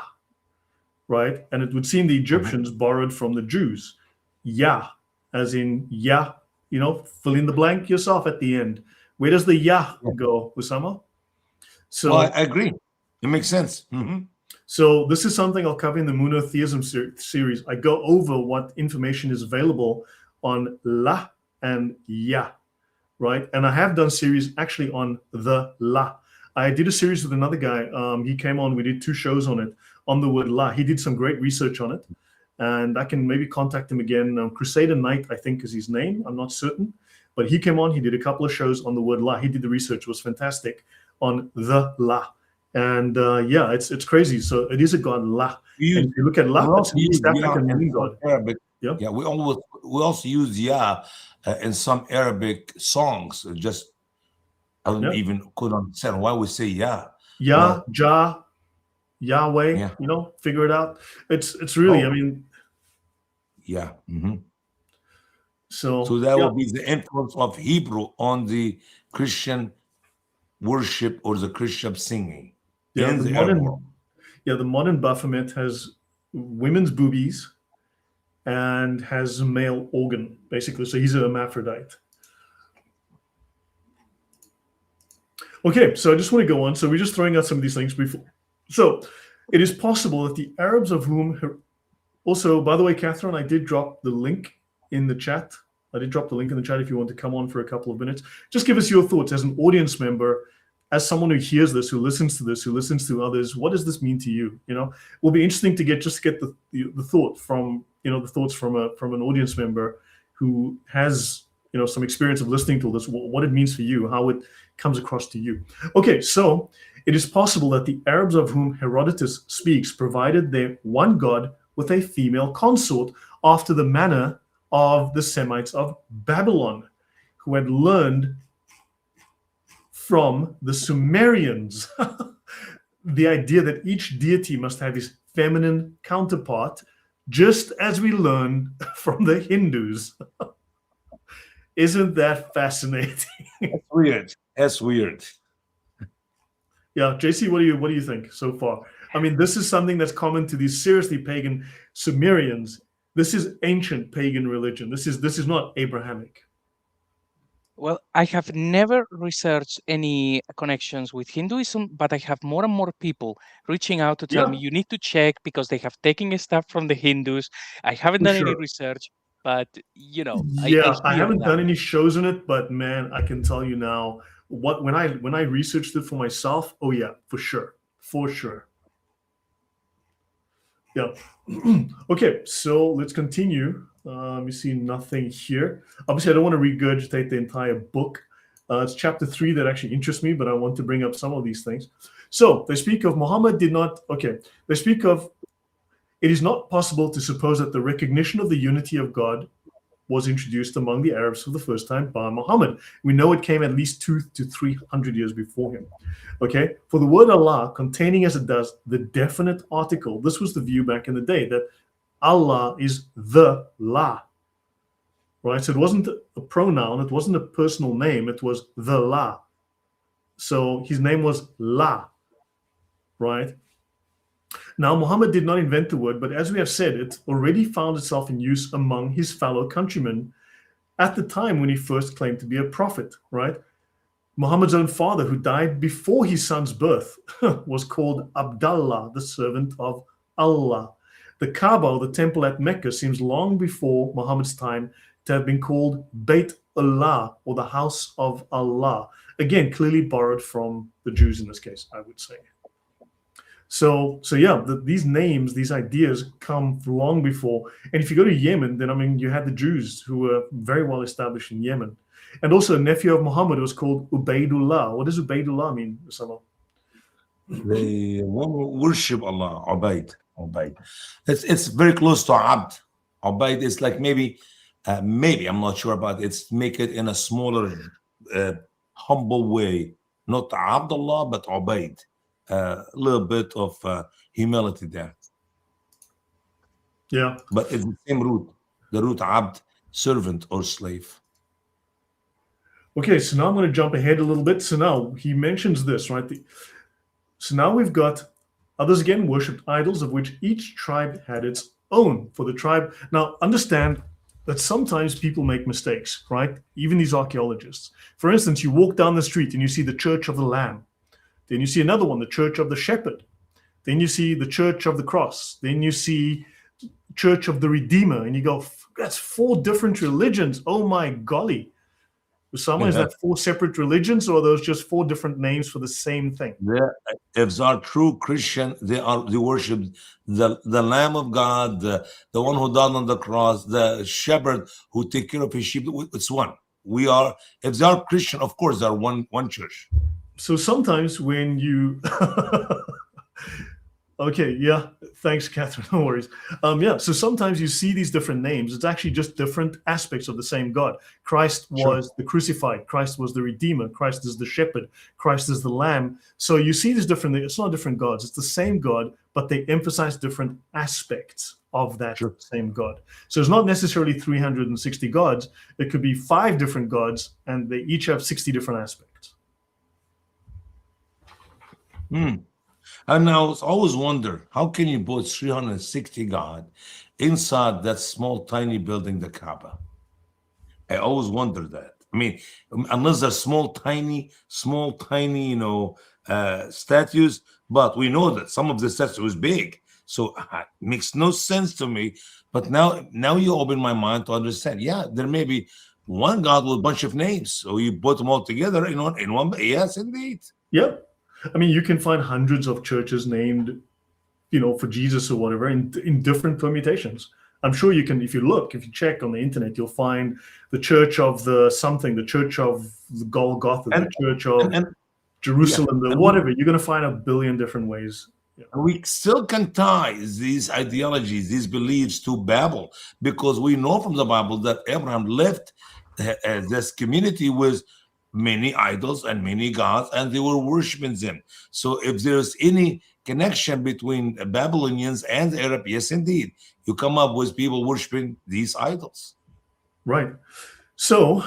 right? And it would seem the Egyptians borrowed from the Jews. Yah, as in Yah, fill in the blank yourself at the end. Where does the Yah go, Usama? So I agree. It makes sense. Mm-hmm. So this is something I'll cover in the monotheism series. I go over what information is available on La and Ya, right? And I have done series actually on the La. I did a series with another guy. He came on, we did 2 shows on it, on the word La. He did some great research on it. And I can maybe contact him again. Crusader Knight, I think is his name. I'm not certain. But he came on, he did a couple of shows on the word La. He did the research, it was fantastic, on the La. And it's crazy. So it is a god La. And if you look at La, it's an East African moon god. Arabic. Yeah, we also use Ya in some Arabic songs. I don't even could understand why we say Ya. Ya, Jah, Yahweh. Figure it out. It's really, I mean. Yeah. Mm-hmm. So So that yeah, will be the influence of Hebrew on the Christian worship or the Christian singing yeah, in the Arab world. the modern Baphomet has women's boobies and has male organ, basically. So he's a hermaphrodite. Okay, so I just want to go on. So we're just throwing out some of these things before. So it is possible that the Arabs of whom also, by the way, Catherine, I did drop the link in the chat. I did drop the link in the chat if you want to come on for a couple of minutes. Just give us your thoughts as an audience member, as someone who hears this, who listens to this, who listens to others. What does this mean to you? You know, it will be interesting to get the thought from the thoughts from an audience member who has some experience of listening to this. What it means for you, how it comes across to you. Okay, so it is possible that the Arabs of whom Herodotus speaks provided their one god with a female consort after the manner of the Semites of Babylon, who had learned from the Sumerians the idea that each deity must have his feminine counterpart, just as we learned from the Hindus. Isn't that fascinating? That's weird. That's weird. Yeah, JC, what do you think so far? I mean, this is something that's common to these seriously pagan Sumerians. This is ancient pagan religion. This is not Abrahamic. Well, I have never researched any connections with Hinduism, but I have more and more people reaching out to tell me you need to check because they have taken stuff from the Hindus. I haven't done any research, but I haven't done any shows on it, but man, I can tell you now when I researched it for myself. Oh yeah, for sure. Yeah. Okay, so let's continue. You see nothing here. Obviously, I don't want to regurgitate the entire book. It's chapter 3 that actually interests me, but I want to bring up some of these things. So they speak of Muhammad did not. Okay, they speak of it is not possible to suppose that the recognition of the unity of God was introduced among the Arabs for the first time by Muhammad. We know it came at least 200 to 300 years before him. Okay, for the word Allah, containing as it does the definite article, this was the view back in the day that Allah is the La, right? So it wasn't a pronoun, it wasn't a personal name, it was the La. So his name was La, right? Now, Muhammad did not invent the word, but as we have said, it already found itself in use among his fellow countrymen at the time when he first claimed to be a prophet, right? Muhammad's own father, who died before his son's birth, was called Abdallah, the servant of Allah. The Kaaba, or the temple at Mecca, seems long before Muhammad's time to have been called Beit Allah, or the house of Allah. Again, clearly borrowed from the Jews in this case, I would say. So yeah, these names, these ideas come long before. And if you go to Yemen, then I mean, you had the Jews who were very well established in Yemen. And also a nephew of Muhammad was called Ubaidullah. What does Ubaidullah mean, Usama? They worship Allah, Ubaid. It's very close to Abd. Ubaid is like maybe I'm not sure about it. It's make it in a smaller, humble way. Not Abdullah, but Ubaid. A little bit of humility there. Yeah. But it's the same root. The root Abd, servant or slave. Okay, so now I'm going to jump ahead a little bit. So now he mentions this, right? So now we've got others again worshipped idols, of which each tribe had its own. For the tribe, now understand that sometimes people make mistakes, right? Even these archaeologists. For instance, you walk down the street and you see the Church of the Lamb. Then you see another one, the Church of the Shepherd. Then you see the Church of the Cross. Then you see Church of the Redeemer. And you go, that's 4 different religions. Oh my golly. Usama, is that 4 separate religions, or are those just 4 different names for the same thing? Yeah. If they are true Christian, they worship the Lamb of God, the one who died on the cross, the shepherd who take care of his sheep. It's one. If they are Christian, of course, they are one church. So sometimes when you okay, yeah, thanks, Catherine. No worries. Yeah, so sometimes you see these different names. It's actually just different aspects of the same God. Christ was the crucified. Christ was the Redeemer. Christ is the Shepherd. Christ is the Lamb. So you see these different. It's not different gods. It's the same God, but they emphasize different aspects of that Sure. same god. So it's not necessarily 360 gods. It could be 5 different gods, and they each have 60 different aspects. And I always wonder, how can you put 360 God inside that small, tiny building, the Kaaba? I always wonder that. I mean, unless they're small, tiny, statues, but we know that some of the statues was big. So it makes no sense to me. But now you open my mind to understand. Yeah, there may be one God with a bunch of names. So you put them all together in one. Yes, indeed. Yep. I mean, you can find hundreds of churches named, for Jesus or whatever in different permutations. I'm sure you can, if you check on the internet, you'll find the Church of the something, the Church of the Golgotha, the Church of Jerusalem, whatever. You're going to find a billion different ways. Yeah. We still can tie these ideologies, these beliefs to Babel, because we know from the Bible that Abraham left this community with many idols and many gods, and they were worshiping them. So if there's any connection between the Babylonians and the Arab, yes, indeed, you come up with people worshiping these idols. Right. So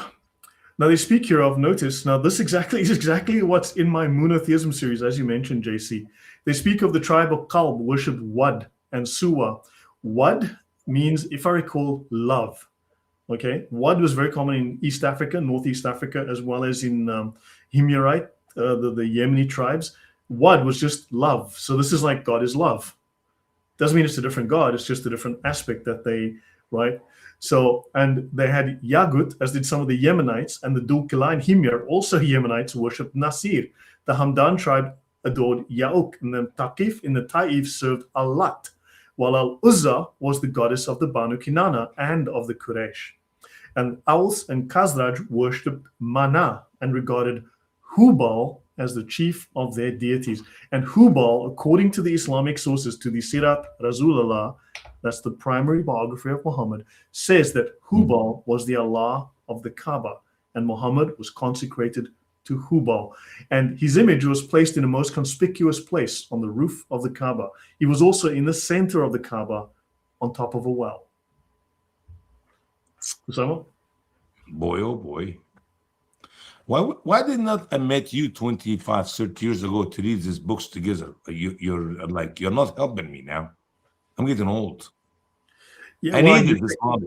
now they speak here of, notice, now this is exactly what's in my monotheism series, as you mentioned, JC. They speak of the tribe of Kalb worshipped Wad and Suwa. Wad means, if I recall, love. Okay, Wad was very common in East Africa, Northeast Africa, as well as in Himyarite, the Yemeni tribes. Wad was just love. So this is like God is love. Doesn't mean it's a different God. It's just a different aspect that they, right? So, and they had Yagut, as did some of the Yemenites, and the Dul-Kilai and Himyar, also Yemenites, worshipped Nasir. The Hamdan tribe adored Yauk, and then Taqif in the Taif served Al-Lat, while Al-Uzza was the goddess of the Banu Kinana and of the Quraysh. And Aus and Khazraj worshipped Mana and regarded Hubal as the chief of their deities. And Hubal, according to the Islamic sources, to the Sirat Rasulullah, that's the primary biography of Muhammad, says that Hubal was the Allah of the Kaaba, and Muhammad was consecrated to Hubal. And his image was placed in a most conspicuous place on the roof of the Kaaba. He was also in the center of the Kaaba on top of a well. Usama? Boy, oh boy. Why did not I met you 25, 30 years ago to read these books together? You're not helping me now. I'm getting old. Yeah, I needed this hobby.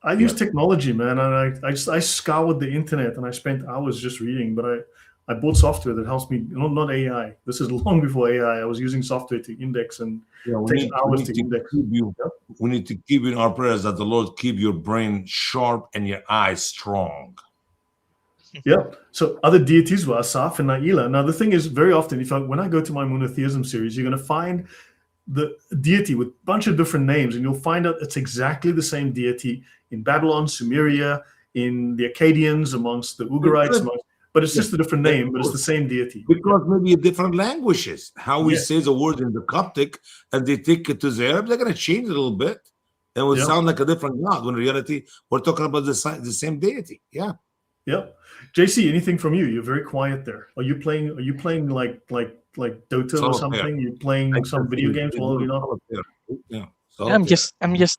I use technology, man, and I scoured the internet and I spent hours just reading, but I bought software that helps me, not AI. This is long before AI. I was using software to index and take hours to index. We need to keep in our prayers that the Lord keep your brain sharp and your eyes strong. Yeah. So other deities were Asaf and al-ilah. Now the thing is, very often, when I go to my monotheism series, you're going to find the deity with a bunch of different names, and you'll find out it's exactly the same deity in Babylon, Sumeria, in the Akkadians, amongst the Ugarites, but it's just a different name, but it's the same deity. Because maybe different languages, how we say the word in the Coptic, and they take it to the Arab, they're going to change it a little bit. It will sound like a different God, when in reality, we're talking about the same deity. Yeah. Yeah. JC, anything from you? You're very quiet there. Are you playing like Dota or something? You're playing some video games while you're not? Yeah. I'm just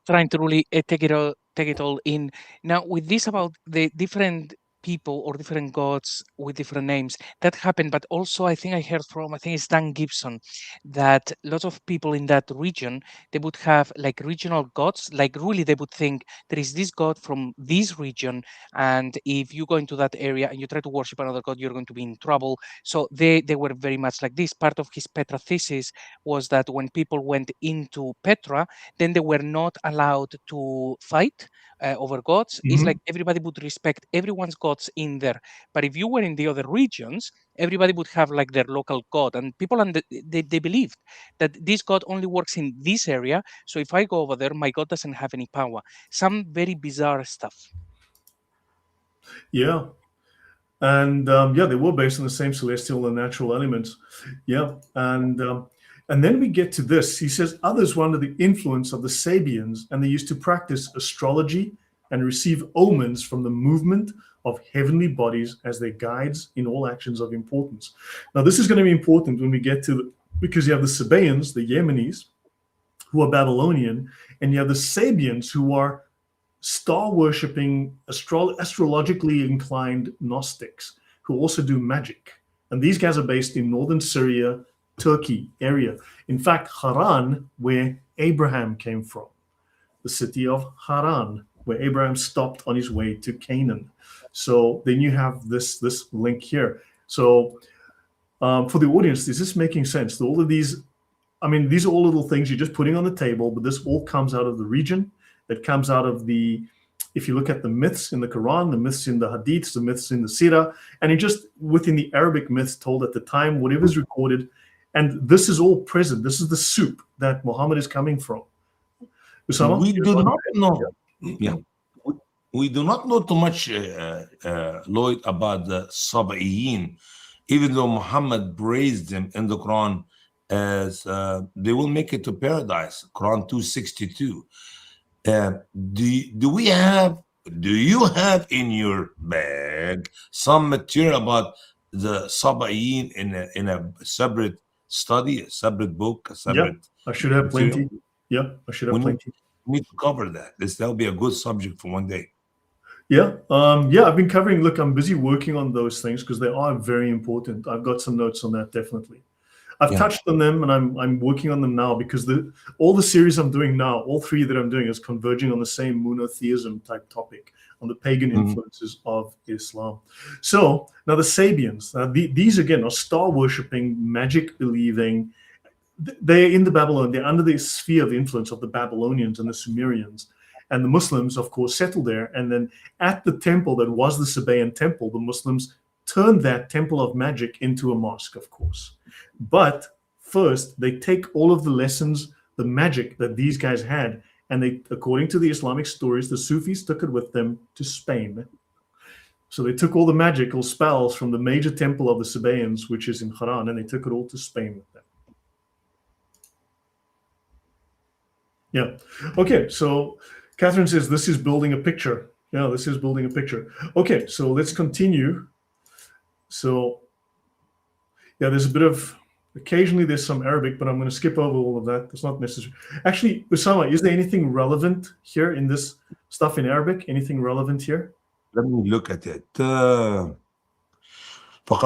trying to really take it all in. Now, with this about the different people or different gods with different names, that happened. But also, I think it's Dan Gibson, that lots of people in that region, they would have like regional gods. Like really, they would think there is this god from this region, and if you go into that area and you try to worship another god, you're going to be in trouble. So they were very much like this. Part of his Petra thesis was that when people went into Petra, then they were not allowed to fight over gods. It's like everybody would respect everyone's gods in there. But if you were in the other regions, everybody would have like their local god. And people, they believed that this god only works in this area. So if I go over there, my god doesn't have any power. Some very bizarre stuff. Yeah. And they were based on the same celestial and natural elements. Yeah. And then we get to this. He says, others were under the influence of the Sabians, and they used to practice astrology and receive omens from the movement of heavenly bodies as their guides in all actions of importance. Now, this is going to be important when we get to, because you have the Sabians, the Yemenis, who are Babylonian, and you have the Sabians, who are star-worshipping, astrologically inclined Gnostics, who also do magic. And these guys are based in northern Syria, Turkey area. In fact, Haran, where Abraham came from, the city of Haran, where Abraham stopped on his way to Canaan. So then you have this link here. So for the audience, is this making sense? All of these, I mean, these are all little things you're just putting on the table, but this all comes out of the region. It comes out of the, if you look at the myths in the Quran, the myths in the hadiths, the myths in the Sirah, and it just within the Arabic myths told at the time, whatever's recorded, and this is all present. This is the soup that Muhammad is coming from. Usama? We do not know. Yeah. We do not know too much, Lloyd, about the Sabian, even though Muhammad praised them in the Quran as they will make it to paradise, Quran 262. Do you have in your bag some material about the Sabian in a separate study, a separate book, a separate? Yeah, I should have material? plenty. Yeah, I should have plenty. We need to cover that. That'll be a good subject for one day. Yeah, yeah, I've been covering. Look, I'm busy working on those things because they are very important. I've got some notes on that, definitely. I've touched on them, and I'm working on them now because all the series I'm doing now, all three that I'm doing, is converging on the same monotheism type topic, on the pagan influences of Islam. So now the Sabians, these again are star worshipping, magic believing. They're in the Babylon. They're under the sphere of influence of the Babylonians and the Sumerians. And the Muslims, of course, settled there. And then at the temple that was the Sabian temple, the Muslims turned that temple of magic into a mosque, of course. But first, they take all of the lessons, the magic that these guys had, and they, according to the Islamic stories, the Sufis took it with them to Spain. So they took all the magical spells from the major temple of the Sabians, which is in Haran, and they took it all to Spain with them. Yeah. Okay, so Catherine says this is building a picture. Yeah, this is building a picture. Okay, so let's continue. So, yeah, there's a bit of, occasionally there's some Arabic, but I'm going to skip over all of that. It's not necessary. Actually, Usama, is there anything relevant here in this stuff in Arabic? Anything relevant here? Let me look at it. Oh, you're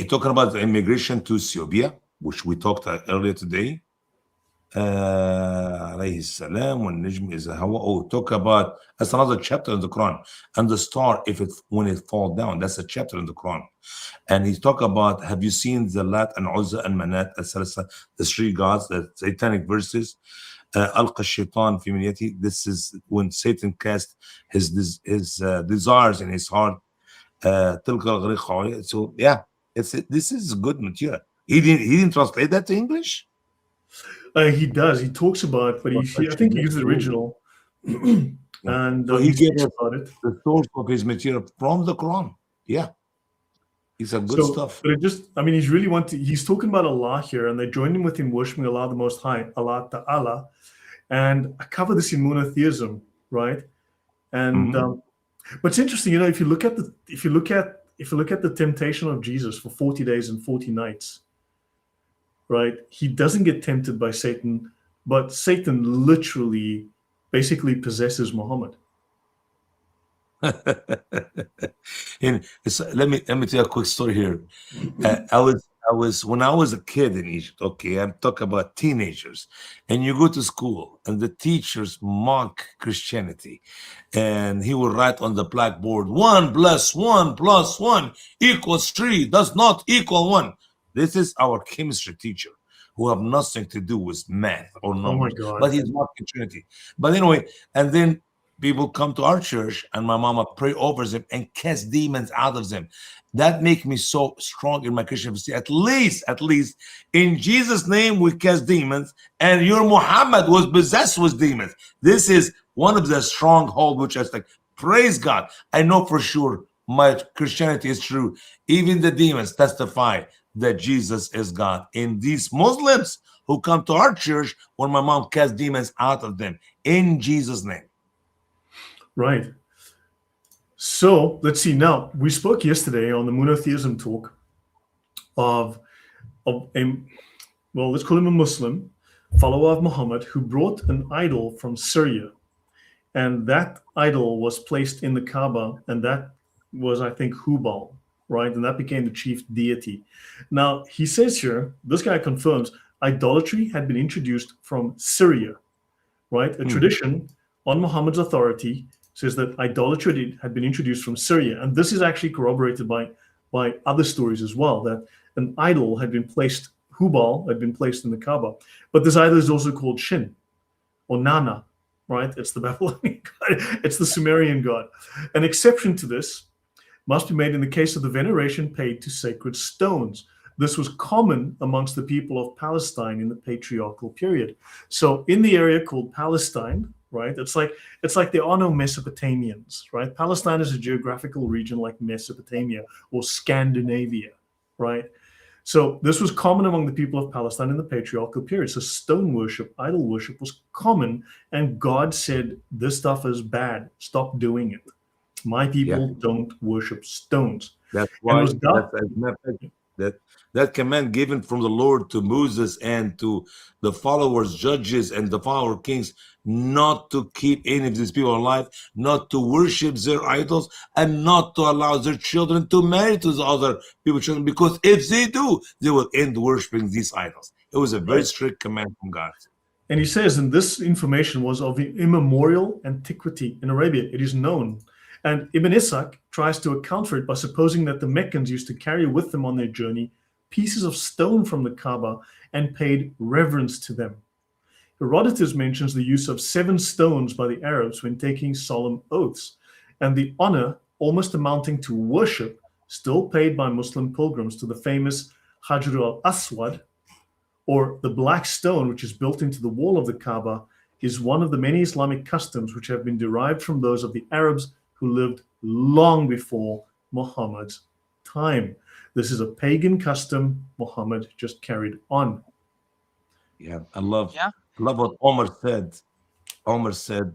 talking about the immigration to Ethiopia, which we talked earlier today. عليه السلام والنجم إذا هوى. Oh, talk about, that's another chapter in the Quran. And the star, when it falls down, that's a chapter in the Quran. And he talk about, have you seen the Lat and Uzza and Manat, the three gods, the satanic verses? ألقى الشيطان في منيته. This is when Satan cast his desires in his heart. So yeah, this is good material. He didn't translate that to English. He does. He talks about, but I think he used the original, and so he gave us about it. The source of his material from the Quran. Yeah, it's a good stuff. But it just, I mean, he's talking about Allah here, and they joined him with him worshiping Allah the Most High, Allah Ta'ala, and I cover this in monotheism, right? And but it's interesting, you know, if you look at the temptation of Jesus for 40 days and 40 nights. Right, he doesn't get tempted by Satan, but Satan literally, basically possesses Muhammad. And let me tell you a quick story here. I was when I was a kid in Egypt. Okay, I'm talking about teenagers, and you go to school, and the teachers mock Christianity, and he will write on the blackboard, 1 + 1 + 1 = 3 does not equal 1. This is our chemistry teacher who have nothing to do with math or numbers. Oh my God. But he's not in Trinity. But anyway, and then people come to our church and my mama pray over them and cast demons out of them. That makes me so strong in my Christian faith. At least in Jesus' name we cast demons, and your Muhammad was possessed with demons. This is one of the stronghold which I was like, praise God. I know for sure my Christianity is true. Even the demons testify that Jesus is God. And these Muslims who come to our church, when my mom casts demons out of them, in Jesus' name. Right. So let's see. Now, we spoke yesterday on the monotheism talk of well, let's call him a Muslim, follower of Muhammad, who brought an idol from Syria. And that idol was placed in the Kaaba, and that was, I think, Hubal, right? And that became the chief deity. Now, he says here, this guy confirms, idolatry had been introduced from Syria, right? A tradition on Muhammad's authority says that idolatry had been introduced from Syria. And this is actually corroborated by other stories as well, that an idol had been placed, Hubal had been placed in the Kaaba. But this idol is also called Shin or Nana, right? It's the Babylonian god. It's the Sumerian god. An exception to this must be made in the case of the veneration paid to sacred stones. This was common amongst the people of Palestine in the patriarchal period. So in the area called Palestine, right, it's like there are no Mesopotamians, right? Palestine is a geographical region like Mesopotamia or Scandinavia, right? So this was common among the people of Palestine in the patriarchal period. So stone worship, idol worship was common, and God said, this stuff is bad. Stop doing it. My people don't worship stones. That's why that command given from the Lord to Moses and to the followers, judges, and the follower kings, not to keep any of these people alive, not to worship their idols, and not to allow their children to marry to the other people's children, because if they do, they will end worshiping these idols. It was a very strict command from God. And he says, and this information was of immemorial antiquity in Arabia. It is known. And Ibn Ishaq tries to account for it by supposing that the Meccans used to carry with them on their journey pieces of stone from the Kaaba and paid reverence to them. Herodotus mentions the use of 7 stones by the Arabs when taking solemn oaths, and the honor almost amounting to worship still paid by Muslim pilgrims to the famous Hajar al-Aswad, or the black stone which is built into the wall of the Kaaba, is one of the many Islamic customs which have been derived from those of the Arabs who lived long before Muhammad's time. This is a pagan custom Muhammad just carried on. Yeah, I love what Omar said. Omar said,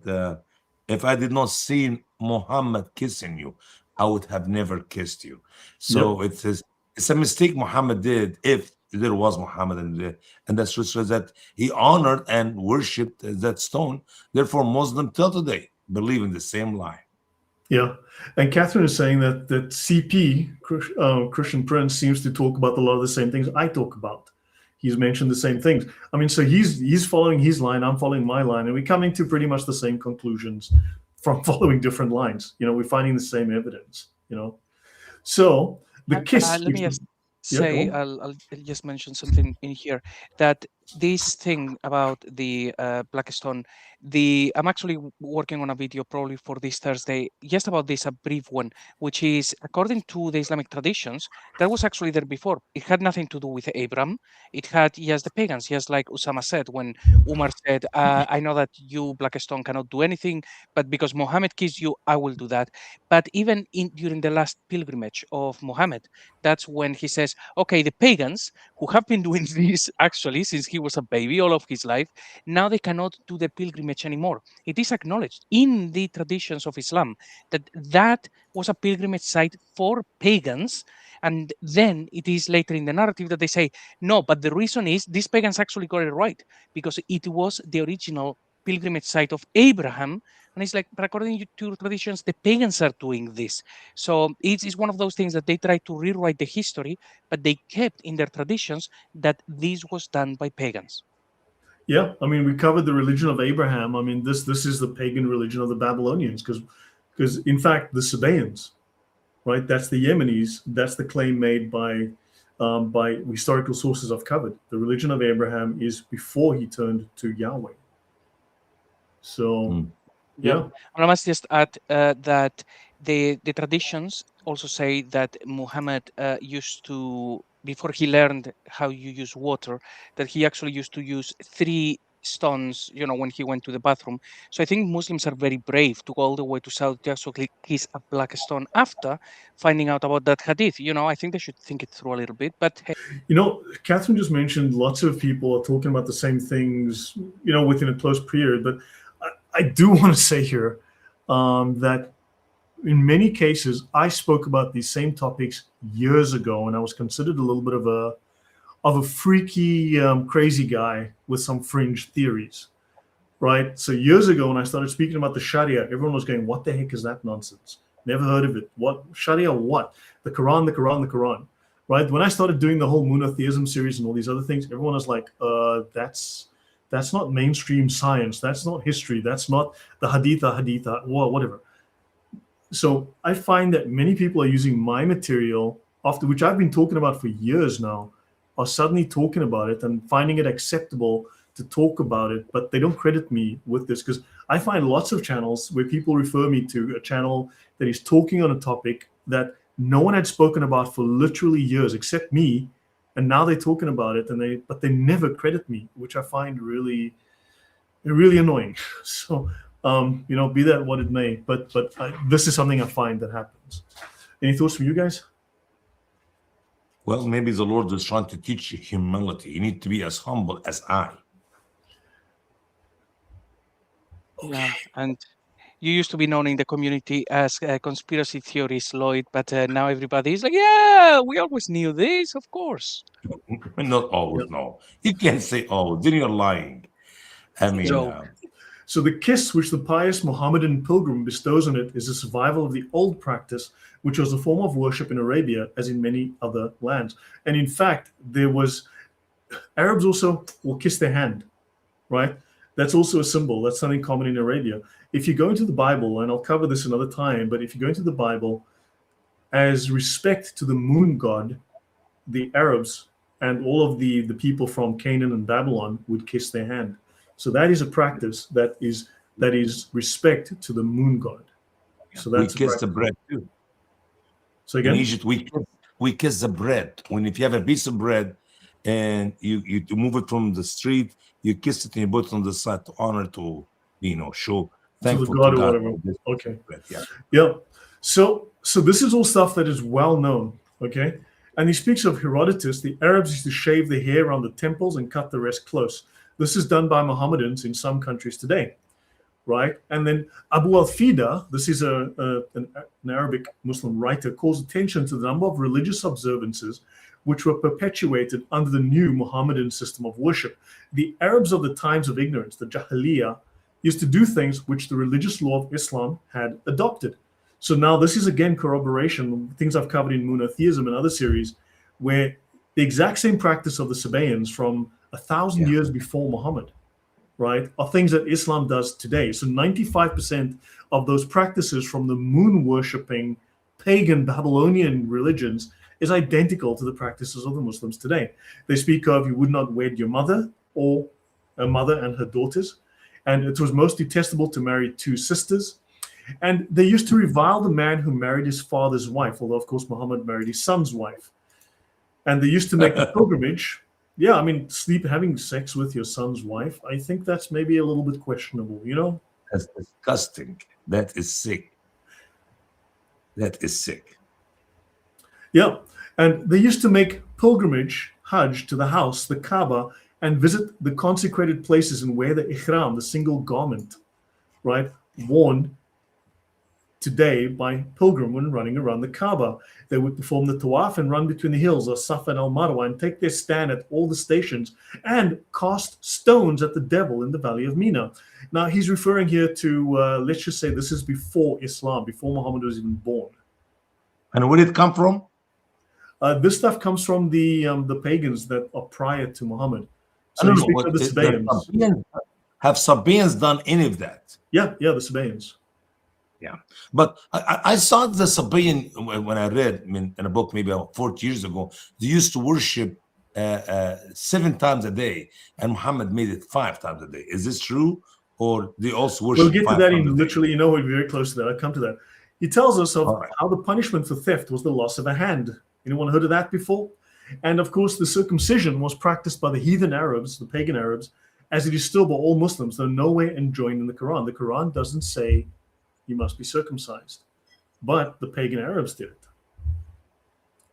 if I did not see Muhammad kissing you, I would have never kissed you. So it's a mistake Muhammad did, if there was Muhammad, and that's just that he honored and worshipped that stone. Therefore, Muslims till today believe in the same lie. Yeah, and Catherine is saying that CP, Christian Prince, seems to talk about a lot of the same things I talk about. He's mentioned the same things. I mean, so he's following his line, I'm following my line, and we're coming to pretty much the same conclusions from following different lines. You know, we're finding the same evidence, you know. So the kiss... let me just say, I'll just mention something in here, that this thing about the black stone, I'm actually working on a video probably for this Thursday just about this, a brief one, which is, according to the Islamic traditions, that was actually there before. It had nothing to do with Abraham. It had just the pagans, just like Usama said, when Umar said, I know that you, black stone, cannot do anything, but because Muhammad kissed you, I will do that. But even during the last pilgrimage of Muhammad, that's when he says, okay, the pagans who have been doing this actually since he was a baby all of his life, now they cannot do the pilgrimage anymore. It is acknowledged in the traditions of Islam that was a pilgrimage site for pagans. And then it is later in the narrative that they say, no, but the reason is these pagans actually got it right, because it was the original pilgrimage site of Abraham. And it's like, but according to traditions, the pagans are doing this. So it's one of those things that they try to rewrite the history, but they kept in their traditions that this was done by pagans. Yeah, I mean, we covered the religion of Abraham. I mean, this is the pagan religion of the Babylonians, because in fact, the Sabians, right? That's the Yemenis. That's the claim made by historical sources I've covered. The religion of Abraham is before he turned to Yahweh. So, yeah. And I must just add that the traditions also say that Muhammad used to, before he learned how you use water, that he actually used to use 3 stones, you know, when he went to the bathroom. So I think Muslims are very brave to go all the way to South to actually kiss a black stone after finding out about that hadith. You know, I think they should think it through a little bit. But hey. You know, Catherine just mentioned lots of people are talking about the same things, you know, within a close period. But I do want to say here that in many cases, I spoke about these same topics years ago, and I was considered a little bit of of a freaky, crazy guy with some fringe theories, right? So years ago, when I started speaking about the Sharia, everyone was going, "What the heck is that nonsense? Never heard of it. What Sharia? What? The Quran, the Quran, the Quran." Right? When I started doing the whole monotheism series and all these other things, everyone was like, that's not mainstream science. That's not history. That's not the hadith, whatever." So I find that many people are using my material, after which I've been talking about for years now, are suddenly talking about it and finding it acceptable to talk about it, but they don't credit me with this, because I find lots of channels where people refer me to a channel that is talking on a topic that no one had spoken about for literally years except me, and now they're talking about it, but they never credit me, which I find really annoying. So be that what it may, but this is something I find that happens. Any thoughts from you guys? Well, maybe the Lord is trying to teach you humility. You need to be as humble as I. Yeah, and you used to be known in the community as conspiracy theorist, Lloyd, but now everybody is like, yeah, we always knew this, of course. Not always, no. You can't say always. Then you're lying. I mean, So the kiss which the pious Mohammedan pilgrim bestows on it is a survival of the old practice, which was a form of worship in Arabia, as in many other lands. And in fact, Arabs also will kiss their hand, right? That's also a symbol. That's something common in Arabia. If you go into the Bible, and I'll cover this another time, but if you go into the Bible, as respect to the moon god, the Arabs and all of the people from Canaan and Babylon would kiss their hand. So that is a practice that is respect to the moon god. So that's we kiss the bread too. So again, in Egypt, we kiss the bread. If you have a piece of bread and you move it from the street, you kiss it and you put it on the side to honor, to show thankful to God. to God. Or whatever. Okay. Yeah. So this is all stuff that is well known. Okay. And he speaks of Herodotus. The Arabs used to shave the hair around the temples and cut the rest close. This is done by Mohammedans in some countries today, right? And then Abu al-Fida, this is an Arabic Muslim writer, calls attention to the number of religious observances which were perpetuated under the new Mohammedan system of worship. The Arabs of the times of ignorance, the Jahiliyyah, used to do things which the religious law of Islam had adopted. So now this is again corroboration, things I've covered in monotheism and other series, where the exact same practice of the Sabians from 1,000 years before Muhammad, right, are things that Islam does today. So 95% of those practices from the moon worshipping pagan Babylonian religions is identical to the practices of the Muslims today. They speak of you would not wed your mother or a mother and her daughters, and it was most detestable to marry two sisters. And they used to revile the man who married his father's wife, although of course Muhammad married his son's wife. And they used to make a pilgrimage. Yeah, I mean, having sex with your son's wife, I think that's maybe a little bit questionable, That's disgusting. That is sick. That is sick. Yeah, and they used to make pilgrimage, Hajj, to the house, the Kaaba, and visit the consecrated places and wear the ihram, the single garment, right, worn today by pilgrim when running around the Kaaba. They would perform the tawaf and run between the hills of Safa and al-Marwa and take their stand at all the stations and cast stones at the devil in the valley of Mina. Now he's referring here to, let's just say this is before Islam, before Muhammad was even born. And where did it come from? This stuff comes from the pagans that are prior to Muhammad. So the Sabians. Have Sabians done any of that? Yeah, the Sabians. Yeah, but I saw the Sabian when I read in a book maybe about 40 years ago. They used to worship 7 times a day, and Muhammad made it 5 times a day. Is this true, or they also worship? We'll get to that in literally. We're very close to that. I'll come to that. He tells us of how the punishment for theft was the loss of a hand. Anyone heard of that before? And of course, the circumcision was practiced by the heathen Arabs, the pagan Arabs, as it is still by all Muslims, though nowhere enjoined in the Quran. The Quran doesn't say you must be circumcised, but the pagan Arabs did it,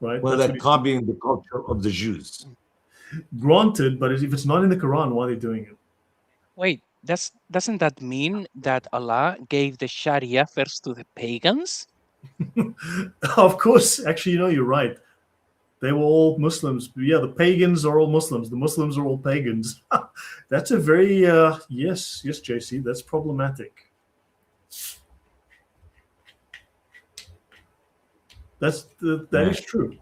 right? Well, they're copying the culture of the Jews. Granted, but if it's not in the Quran, why are they doing it? Wait, doesn't that mean that Allah gave the Sharia first to the pagans? Of course, actually, you're right. They were all Muslims. Yeah, the pagans are all Muslims. The Muslims are all pagans. That's a very yes, JC. That's problematic. That is true.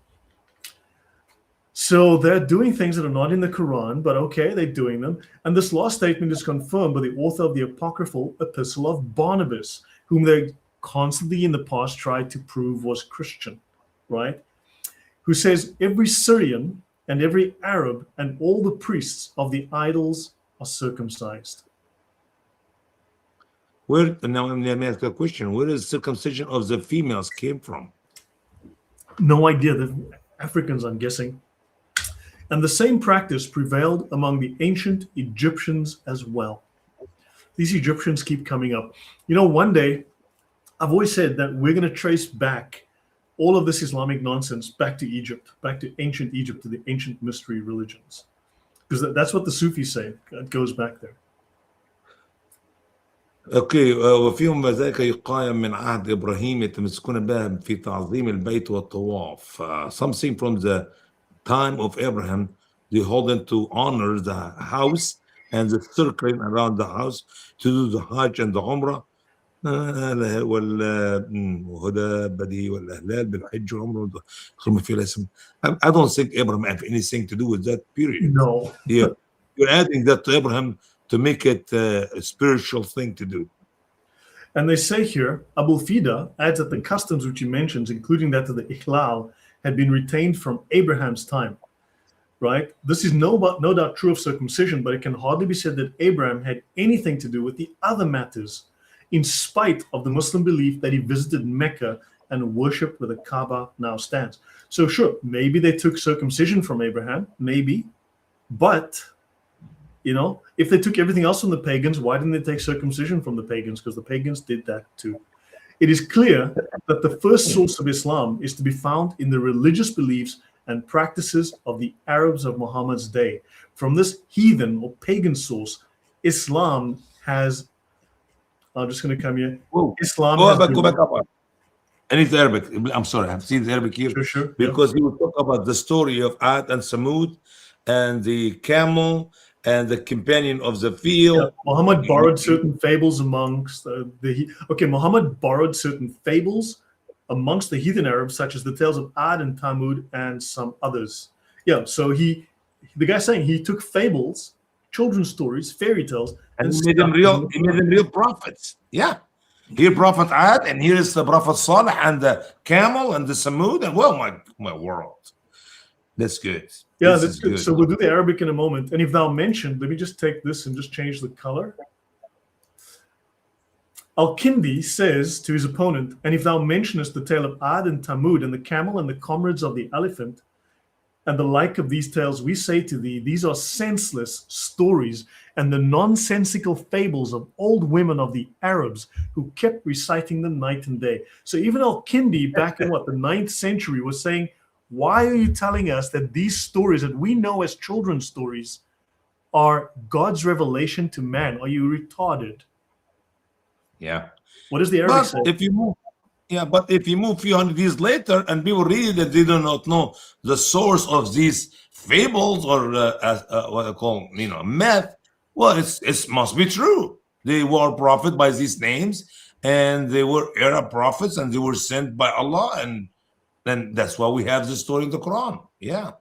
So they're doing things that are not in the Quran, but okay, they're doing them. And this last statement is confirmed by the author of the apocryphal Epistle of Barnabas, whom they constantly in the past tried to prove was Christian, right? Who says every Syrian and every Arab and all the priests of the idols are circumcised. Where now? Let me ask a question. Where is circumcision of the females came from? No idea. The Africans, I'm guessing. And the same practice prevailed among the ancient Egyptians as well. These Egyptians keep coming up. You know, one day, I've always said that we're going to trace back all of this Islamic nonsense back to Egypt, back to ancient Egypt, to the ancient mystery religions. Because that's what the Sufis say. It goes back there. اوكي وفيهم ذلك يقايم من عهد ابراهيم يتمسكون بها في تعظيم البيت والطواف. Something from the time of Abraham, they hold them to honor the house and the circling around the house, to do the Hajj and the Umrah. وهدى بدي والأهلال بالحج والعمرة خرم في الاسم. I don't think Abraham had anything to do with that period. No. Yeah, you're adding that to Abraham to make it a spiritual thing to do. And they say here, Abul Fida adds that the customs which he mentions, including that of the ihlal, had been retained from Abraham's time, right? This is no doubt true of circumcision, but it can hardly be said that Abraham had anything to do with the other matters, in spite of the Muslim belief that he visited Mecca and worshipped where the Kaaba now stands. So sure, maybe they took circumcision from Abraham, maybe, but you know, if they took everything else from the pagans, why didn't they take circumcision from the pagans? Because the pagans did that too. It is clear that the first source of Islam is to be found in the religious beliefs and practices of the Arabs of Muhammad's day. From this heathen or pagan source, Islam has, I'm just going to come here. Whoa. Islam Go back up. I need the Arabic. I'm sorry, I've seen the Arabic here. Sure. Because he will talk about the story of Ad and Samud and the camel and the companion of the field. Yeah, Muhammad borrowed certain fables amongst Muhammad borrowed certain fables amongst the heathen Arabs, such as the tales of Ad and Tamud and some others. Yeah, so the guy's saying he took fables, children's stories, fairy tales, and he made them real prophets. Yeah. Here Prophet Ad, and here is the Prophet Salih and the camel and the Samud, and well, my world. That's good. Yeah, that's good. So we'll do the Arabic in a moment. And if thou mentioned, let me just take this and just change the color. Al-Kindi says to his opponent, and if thou mentionest the tale of Ad and Tamud and the camel and the comrades of the elephant and the like of these tales, we say to thee, these are senseless stories and the nonsensical fables of old women of the Arabs who kept reciting them night and day. So even Al-Kindi back in the 9th century was saying, why are you telling us that these stories that we know as children's stories are God's revelation to man? Are you retarded? Yeah. What does the Arabic say? But if you move a few hundred years later and people read that they do not know the source of these fables or what I call, myth, well, it must be true. They were prophet by these names, and they were Arab prophets, and they were sent by Allah, and that's why we have this story in the Quran. Yeah.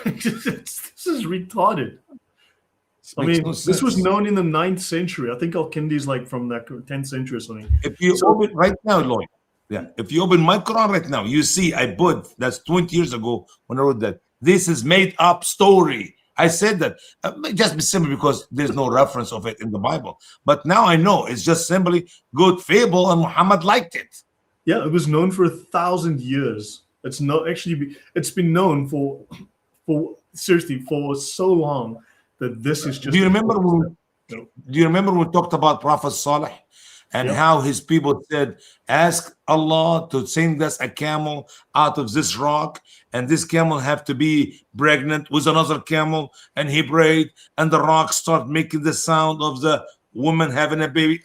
This is retarded. I mean, this was known in the 9th century. I think Al-Kindi is like from the 10th century or something. If you open right now, Lloyd, if you open my Quran right now, you see I put, that's 20 years ago when I wrote that, this is made up story. I said that just simply because there's no reference of it in the Bible. But now I know it's just simply good fable, and Muhammad liked it. Yeah, it was known for 1,000 years. It's been known for so long that this is just. Do you remember when we talked about Prophet Salih and how his people said, ask Allah to send us a camel out of this rock, and this camel have to be pregnant with another camel, and he prayed, and the rock start making the sound of the woman having a baby.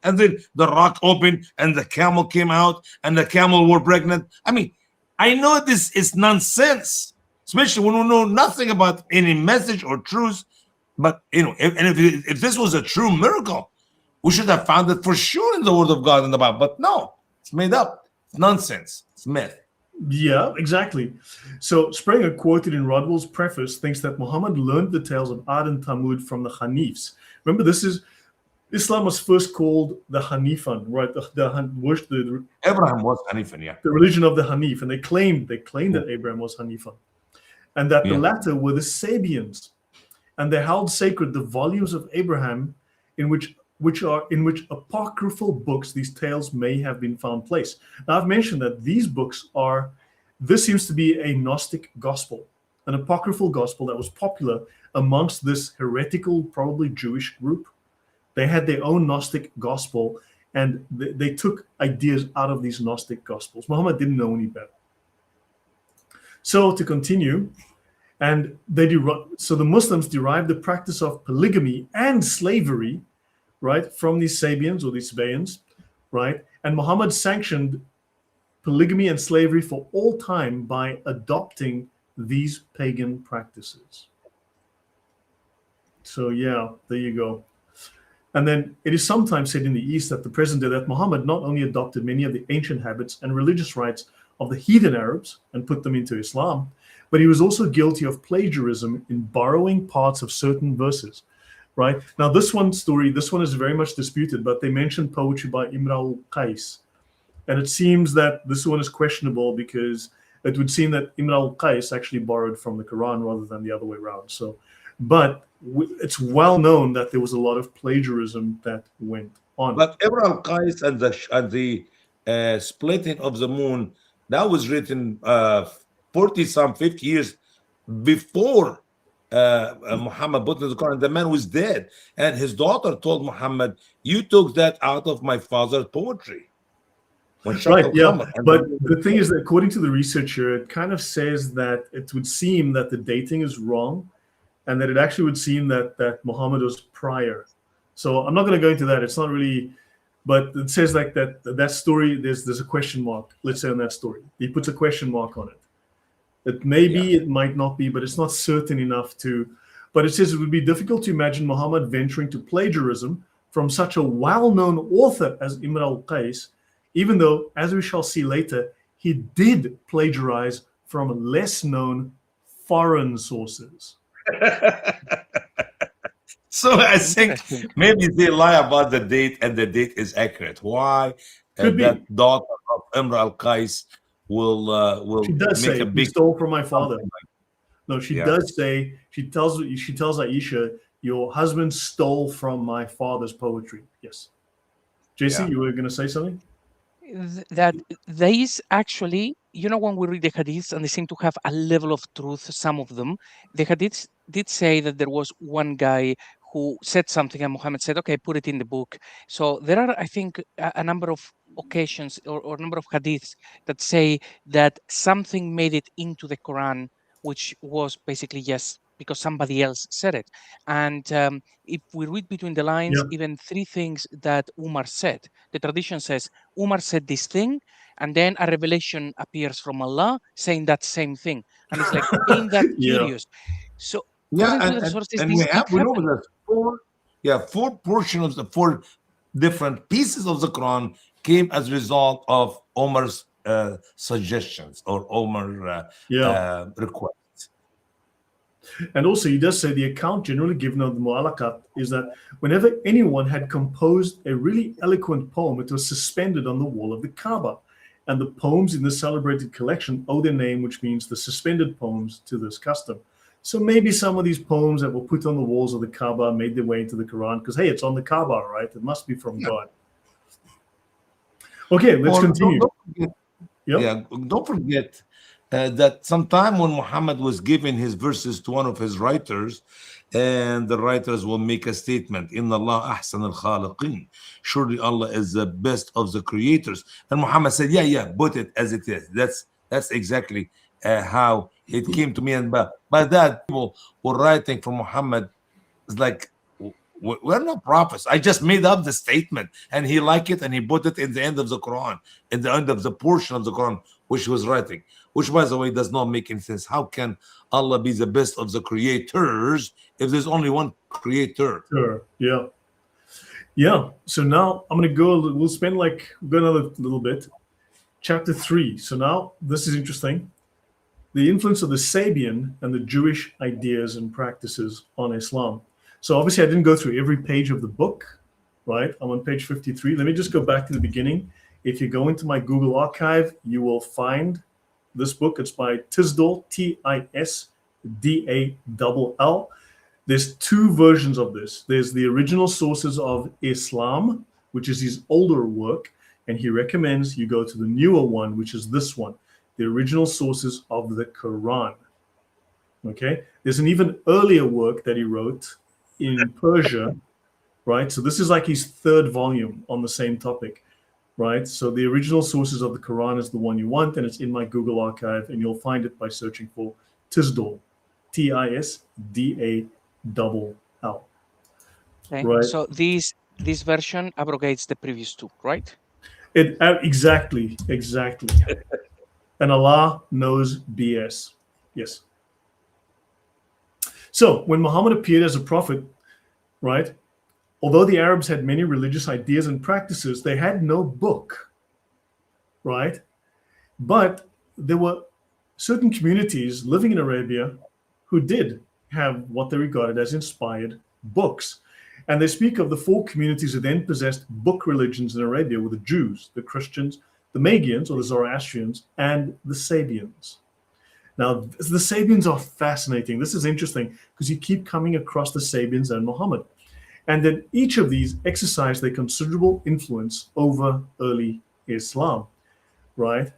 And then the rock opened and the camel came out and the camel were pregnant. I mean, I know this is nonsense, especially when we know nothing about any message or truth. But if this was a true miracle, we should have found it for sure in the Word of God in the Bible. But no, it's made up. It's nonsense. It's myth. Yeah, exactly. So Springer, quoted in Rodwell's preface, thinks that Muhammad learned the tales of Ad and Thamud from the Hanifs. Remember, Islam was first called the Hanifan, right? The Abraham was Hanifan, yeah. the religion of the Hanif, and they claimed that Abraham was Hanifan, and that the latter were the Sabians, and they held sacred the volumes of Abraham, in which apocryphal books these tales may have been found placed. Now, I've mentioned that this seems to be a Gnostic gospel, an apocryphal gospel that was popular amongst this heretical, probably Jewish group. They had their own Gnostic gospel, and they took ideas out of these Gnostic gospels. Muhammad didn't know any better. So to continue, and so the Muslims derived the practice of polygamy and slavery, right, from these Sabians or these Sabians, right? And Muhammad sanctioned polygamy and slavery for all time by adopting these pagan practices. So yeah, there you go. And then it is sometimes said in the East that the present day that Muhammad not only adopted many of the ancient habits and religious rites of the heathen Arabs and put them into Islam, but he was also guilty of plagiarism in borrowing parts of certain verses, right? Now, this one is very much disputed, but they mentioned poetry by Imr al-Qais. And it seems that this one is questionable because it would seem that Imr al-Qais actually borrowed from the Quran rather than the other way around. So, but it's well known that there was a lot of plagiarism that went on. But Imr al-Qais and the splitting of the moon, that was written 50 years before Muhammad put in the Quran. The man was dead, and his daughter told Muhammad, "You took that out of my father's poetry." Right, yeah. But the thing is that according to the researcher, it kind of says that it would seem that the dating is wrong, and that it actually would seem that Muhammad was prior. So I'm not going to go into that. It's not really, but it says like that story. There's a question mark. Let's say on that story, he puts a question mark on it. It may be, it might not be, but it's not certain enough to. But it says it would be difficult to imagine Muhammad venturing to plagiarism from such a well-known author as Imr al-Qais, even though, as we shall see later, he did plagiarize from less-known foreign sources. So I think maybe they lie about the date, and the date is accurate. Why? That daughter of Imr al-Qais will she does make say a big he stole from my father. No, she does say, she tells Aisha, your husband stole from my father's poetry. Yes. JC, you were going to say something? That there is actually, when we read the hadiths and they seem to have a level of truth, some of them, the hadiths did say that there was one guy who said something and Muhammad said, okay, put it in the book. So there are, I think, a number of occasions or number of hadiths that say that something made it into the Quran, which was basically, yes, because somebody else said it. And if we read between the lines, even three things that Umar said, the tradition says, Umar said this thing, and then a revelation appears from Allah saying that same thing. And it's like, ain't that curious? So, and we know that four portions of the four different pieces of the Quran came as a result of Umar's suggestions or Umar requests. And also, he does say the account generally given of the Mu'allaqat is that whenever anyone had composed a really eloquent poem, it was suspended on the wall of the Kaaba. And the poems in this celebrated collection owe their name, which means the suspended poems, to this custom. So maybe some of these poems that were put on the walls of the Kaaba made their way into the Quran because, hey, it's on the Kaaba, right? It must be from God. Okay, let's continue. Don't forget that sometime when Muhammad was giving his verses to one of his writers, and the writers will make a statement, Inna Allah ahsan al-khaliqin. Surely Allah is the best of the creators. And Muhammad said, put it as it is. That's exactly how it came to me. And by that, people were writing for Muhammad. It's like, we're not prophets. I just made up the statement, and he liked it, and he put it in the end of the Quran, in the end of the portion of the Quran which he was writing, which, by the way, does not make any sense. How can Allah be the best of the creators if there's only one creator? Sure. Yeah. Yeah. So now I'm going to go, we'll spend go another little bit. Chapter 3. So now this is interesting. The influence of the Sabian and the Jewish ideas and practices on Islam. So obviously I didn't go through every page of the book, right? I'm on page 53. Let me just go back to the beginning. If you go into my Google archive, you will find this book. It's by Tisdall, Tisdall. There's two versions of this. There's the original sources of Islam, which is his older work, and he recommends you go to the newer one, which is this one, the original sources of the Quran. Okay? There's an even earlier work that he wrote in Persia, right? So this is like his third volume on the same topic, right? So the original sources of the Quran is the one you want, and it's in my Google archive, and you'll find it by searching for Tisdall, Tisdall. Okay. Right. So this version abrogates the previous two, right? Exactly. And Allah knows BS. Yes. So when Muhammad appeared as a prophet, right, although the Arabs had many religious ideas and practices, they had no book, right? But there were certain communities living in Arabia who did have what they regarded as inspired books. And they speak of the four communities who then possessed book religions in Arabia were the Jews, the Christians, the Magians or the Zoroastrians, and the Sabians. Now, the Sabians are fascinating. This is interesting because you keep coming across the Sabians and Muhammad. And then each of these exercised their considerable influence over early Islam, right?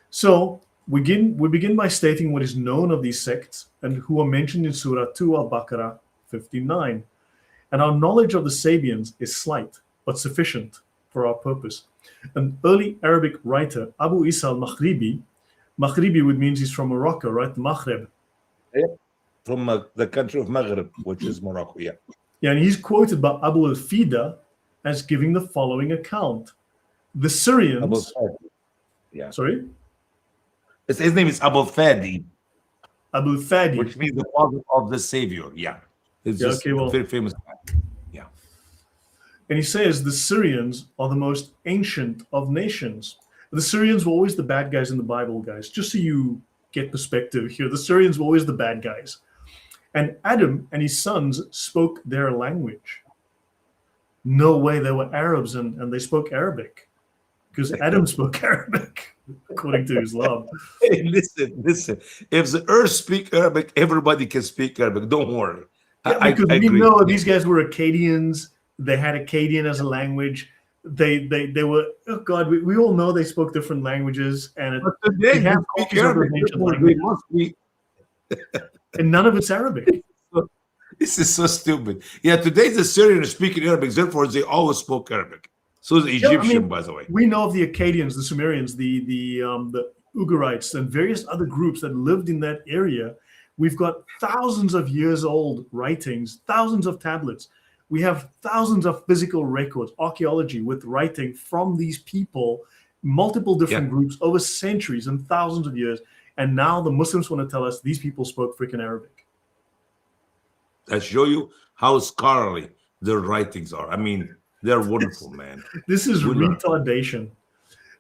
So we begin by stating what is known of these sects and who are mentioned in Surah 2 al-Baqarah 59. And our knowledge of the Sabians is slight, but sufficient for our purpose. An early Arabic writer, Abu Isa al-Maghribi would means he's from Morocco, right? The Maghreb. Yeah. From the country of Maghreb, which is Morocco, yeah. Yeah, and he's quoted by Abu al-Fida as giving the following account. The Syrians... Yeah. Sorry? His name is Abu Fadi. Abu Fadi. Which means the father of the Savior, yeah. It's just a very famous guy. Yeah. And he says the Syrians are the most ancient of nations. The Syrians were always the bad guys in the Bible, guys. Just so you get perspective here, the Syrians were always the bad guys. And Adam and his sons spoke their language. No way, they were Arabs and they spoke Arabic. Because Adam spoke Arabic, according to Islam. Hey, listen. If the earth speak Arabic, everybody can speak Arabic. Don't worry. Yeah, because we know these guys were Akkadians. They had Akkadian as a language. They were, oh God, we all know they spoke different languages. And they have speak Arabic. They must be. And none of it's Arabic. This is so stupid. Yeah, today the Syrians speaking Arabic, therefore they always spoke Arabic. So the Egyptian, by the way. We know of the Akkadians, the Sumerians, the Ugarites, and various other groups that lived in that area. We've got thousands of years old writings, thousands of tablets. We have thousands of physical records, archaeology with writing from these people, multiple different groups over centuries and thousands of years. And now the Muslims want to tell us these people spoke freaking Arabic. I show you how scholarly their writings are. I mean, they're wonderful, man. This is retardation.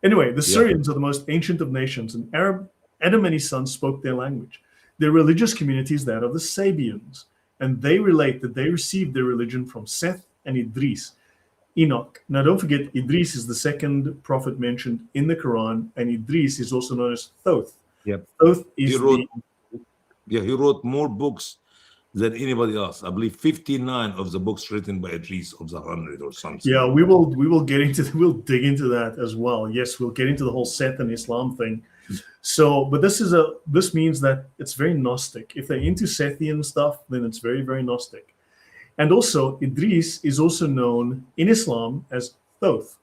Anyway, the Syrians are the most ancient of nations, and Adam and his sons spoke their language. Their religious community is that of the Sabians, and they relate that they received their religion from Seth and Idris, Enoch. Now, don't forget, Idris is the second prophet mentioned in the Quran, and Idris is also known as Thoth. Yep. Thoth is he wrote more books than anybody else. I believe 59 of the books written by Idris of the 100 or something. Yeah, we will get into, we'll dig into that as well. Yes, we'll get into the whole Seth and Islam thing. So, but this means that it's very Gnostic. If they're into Sethian stuff, then it's very, very Gnostic. And also, Idris is also known in Islam as Thoth,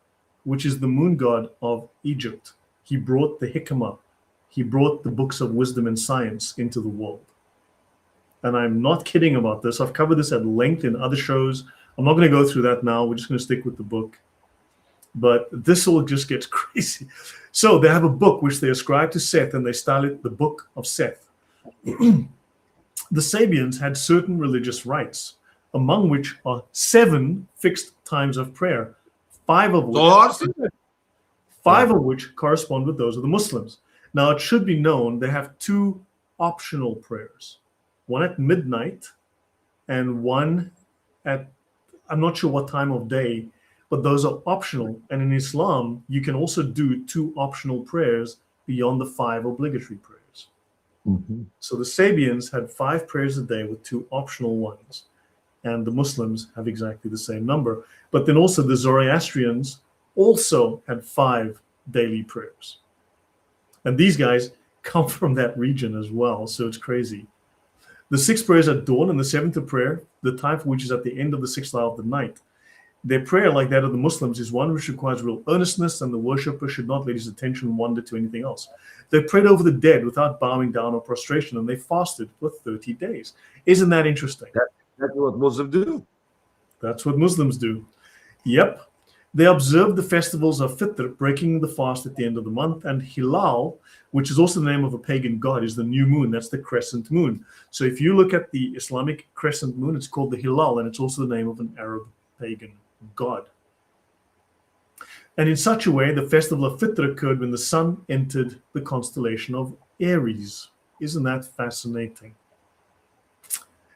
which is the moon god of Egypt. He brought the hikmah. He brought the books of wisdom and science into the world. And I'm not kidding about this. I've covered this at length in other shows. I'm not going to go through that now. We're just going to stick with the book. But this all just gets crazy. So they have a book which they ascribe to Seth, and they style it the Book of Seth. The Sabians had certain religious rites, among which are 7 fixed times of prayer, 5 of which correspond with those of the Muslims. Now, it should be known they have 2 optional prayers, one at midnight and one at, I'm not sure what time of day, but those are optional. And in Islam, you can also do 2 optional prayers beyond the 5 obligatory prayers. So the Sabians had 5 prayers a day with 2 optional ones, and the Muslims have exactly the same number. But then also the Zoroastrians also had 5 daily prayers. And these guys come from that region as well, so it's crazy. The 6 prayers at dawn and the 7th prayer, the time for which is at the end of the 6th hour of the night. Their prayer, like that of the Muslims, is one which requires real earnestness, and the worshipper should not let his attention wander to anything else. They prayed over the dead without bowing down or prostration, and they fasted for 30 days. Isn't that interesting? That's what Muslims do. That's what Muslims do. Yep. They observed the festivals of Fitr, breaking the fast at the end of the month, and Hilal, which is also the name of a pagan god, is the new moon. That's the crescent moon. So if you look at the Islamic crescent moon, it's called the Hilal, and it's also the name of an Arab pagan god. And in such a way, the festival of Fitr occurred when the sun entered the constellation of Aries. Isn't that fascinating?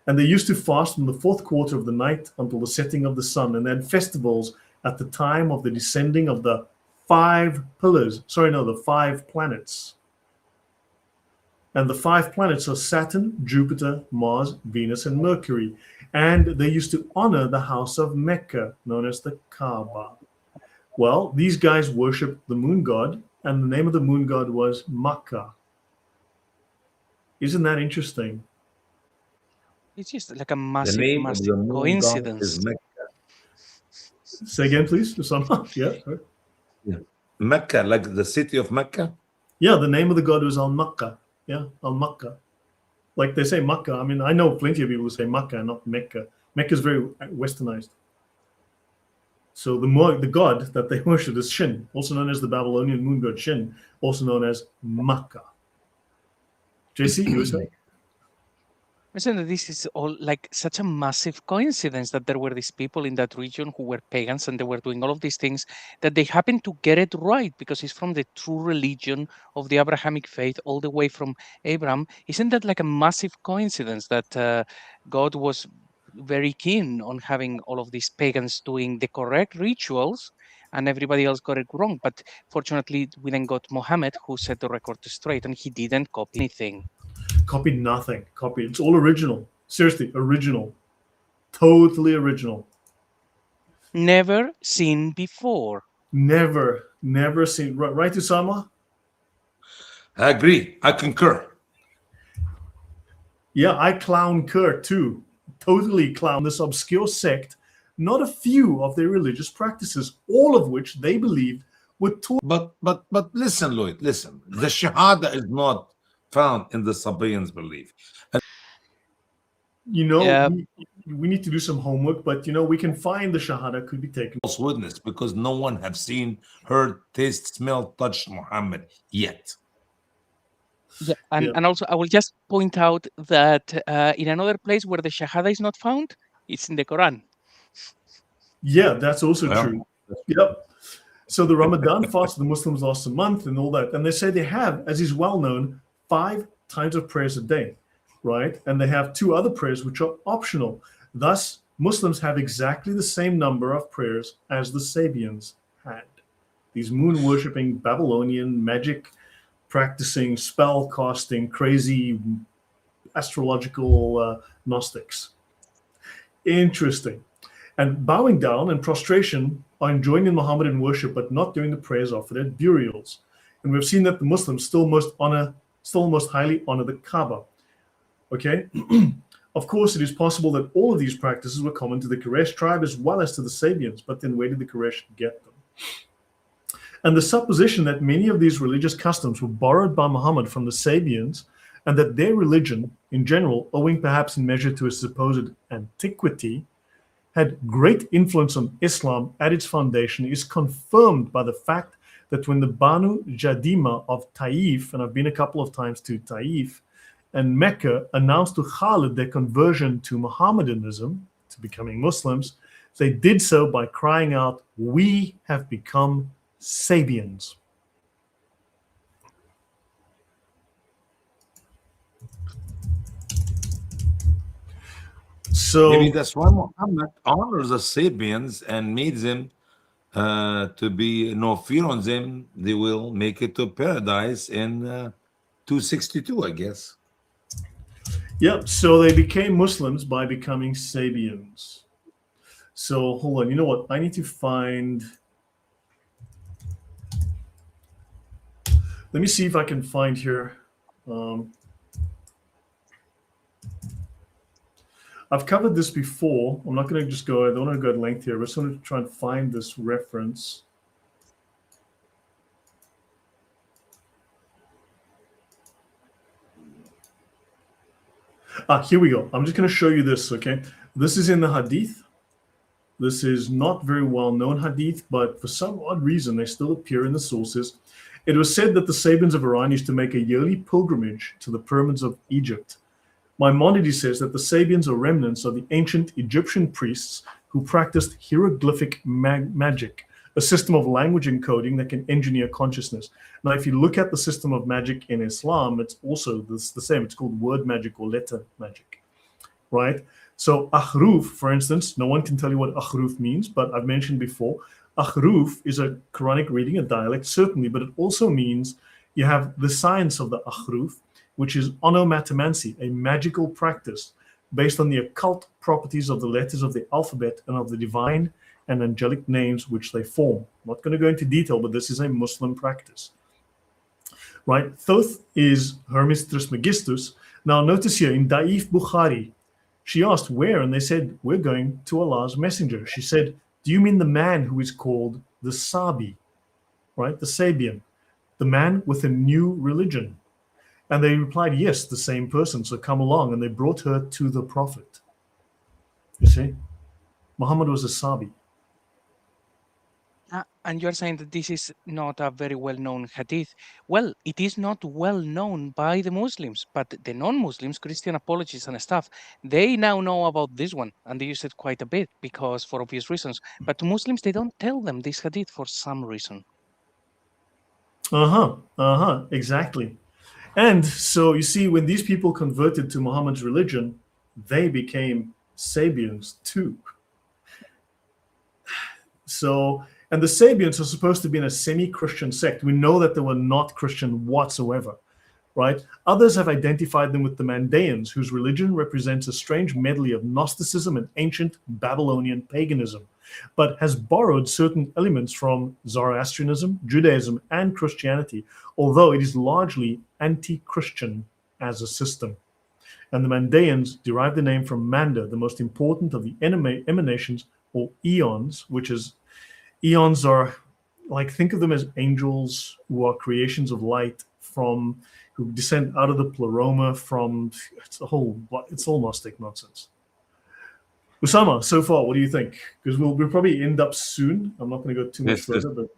And they used to fast from the 4th quarter of the night until the setting of the sun, and they had festivals at the time of the descending of the 5 pillars. The 5 planets. And the 5 planets are Saturn, Jupiter, Mars, Venus, and Mercury. And they used to honor the house of Mecca, known as the Kaaba. Well, these guys worshiped the moon god, and the name of the moon god was Makkah. Isn't that interesting? It's just like a massive coincidence. Say again, please, Usama. Yeah. Mecca, like the city of Mecca? Yeah, the name of the god was Al-Makkah. Yeah, Al-Makkah. Like they say Makkah. I mean, I know plenty of people who say Makkah, not Mecca. Mecca is very westernized. So the god that they worship is Shin, also known as the Babylonian moon god Shin, also known as Makkah. JC, you were saying? Listen, that this is all like such a massive coincidence that there were these people in that region who were pagans and they were doing all of these things, that they happened to get it right because it's from the true religion of the Abrahamic faith all the way from Abraham. Isn't that like a massive coincidence that God was very keen on having all of these pagans doing the correct rituals and everybody else got it wrong? But fortunately, we then got Muhammad who set the record straight and he didn't copy anything. Copied nothing. Copied. It's all original. Seriously, original. Totally original. Never seen before. Never seen. Right, Usama? I agree. I concur. Yeah, I clown Kurt too. Totally clown this obscure sect. Not a few of their religious practices, all of which they believed were taught. But listen, Lloyd, listen. The Shahada is not found in the Sabians' belief. And we need to do some homework, but we can find the Shahada could be taken. False witness, because no one have seen, heard, taste, smell, touched Muhammad yet. Yeah, and also I will just point out that in another place where the Shahada is not found, it's in the Quran. Yeah, that's also true. Yep. So the Ramadan fast, the Muslims last a month and all that. And they say they have, as is well known, 5 times of prayers a day, right? And they have 2 other prayers which are optional. Thus, Muslims have exactly the same number of prayers as the Sabians had. These moon-worshipping, Babylonian, magic practicing, spell casting, crazy astrological Gnostics. Interesting. And bowing down and prostration are enjoined in Mohammedan worship, but not during the prayers offered at burials. And we've seen that the Muslims still most highly honor the Kaaba. Okay? Of course, it is possible that all of these practices were common to the Quraysh tribe as well as to the Sabians, but then where did the Quraysh get them? And the supposition that many of these religious customs were borrowed by Muhammad from the Sabians, and that their religion, in general, owing perhaps in measure to a supposed antiquity, had great influence on Islam at its foundation is confirmed by the fact that when the Banu Jadima of Taif, and I've been a couple of times to Taif, and Mecca announced to Khalid their conversion to Mohammedanism, to becoming Muslims, they did so by crying out, "We have become Sabians." So maybe that's why Muhammad honors the Sabians and made them to be no fear on them. They will make it to paradise in 262, I guess. yep, so they became Muslims by becoming Sabians. So hold on, you know what? I need to find. Let me see if I can find here. I've covered this before. I'm not going to just go, I don't want to go at length here. I just want to try and find this reference. Here we go. I'm just going to show you this, okay? This is in the hadith. This is not very well known hadith, but for some odd reason, they still appear in the sources. It was said that the Sabians of Iran used to make a yearly pilgrimage to the pyramids of Egypt. Maimonides says that the Sabians are remnants of the ancient Egyptian priests who practiced hieroglyphic magic, a system of language encoding that can engineer consciousness. Now, if you look at the system of magic in Islam, it's also the same. It's called word magic or letter magic, right? So ahruf, for instance, no one can tell you what ahruf means, but I've mentioned before, ahruf is a Quranic reading, a dialect, certainly, but it also means you have the science of the ahruf, which is onomatomancy, a magical practice based on the occult properties of the letters of the alphabet and of the divine and angelic names which they form. I'm not going to go into detail, but this is a Muslim practice. Right? Thoth is Hermes Trismegistus. Now notice here in Daif Bukhari, she asked where, and they said, we're going to Allah's messenger. She said, do you mean the man who is called the Sabi, right? The Sabian, the man with a new religion? And they replied, yes, the same person. So come along. And they brought her to the Prophet. You see, Muhammad was a Sabi. And you're saying that this is not a very well-known hadith. Well, it is not well-known by the Muslims, but the non-Muslims, Christian apologists and stuff, they now know about this one, and they use it quite a bit because for obvious reasons. But to Muslims, they don't tell them this hadith for some reason. Exactly. And so you see, when these people converted to Muhammad's religion, they became Sabians too. So, and the Sabians are supposed to be in a semi-Christian sect. We know that they were not Christian whatsoever, right? Others have identified them with the Mandaeans, whose religion represents a strange medley of Gnosticism and ancient Babylonian paganism, but has borrowed certain elements from Zoroastrianism, Judaism, and Christianity, although it is largely anti-Christian as a system. And the Mandaeans derive the name from Manda, the most important of the emanations or eons, which is, eons are like, think of them as angels who are creations of light from, who descend out of the pleroma from, it's all Gnostic nonsense. Usama, so far, what do you think? Because we'll probably end up soon. I'm not going to go too much further. But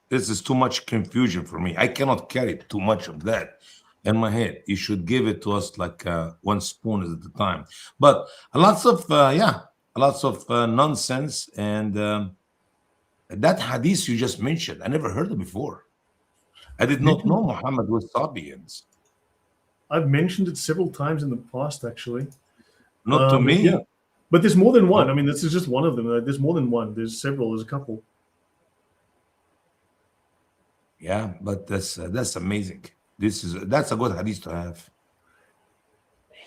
this is too much confusion for me. I cannot carry too much of that in my head. You should give it to us like one spoon at a time. But lots of nonsense. And that hadith you just mentioned, I never heard it before. I did not know Muhammad was Sabians. I've mentioned it several times in the past, actually. Not to me. Yeah. But there's more than one. I mean, this is just one of them. There's more than one. There's several. There's a couple. Yeah, but that's amazing. That's a good hadith to have.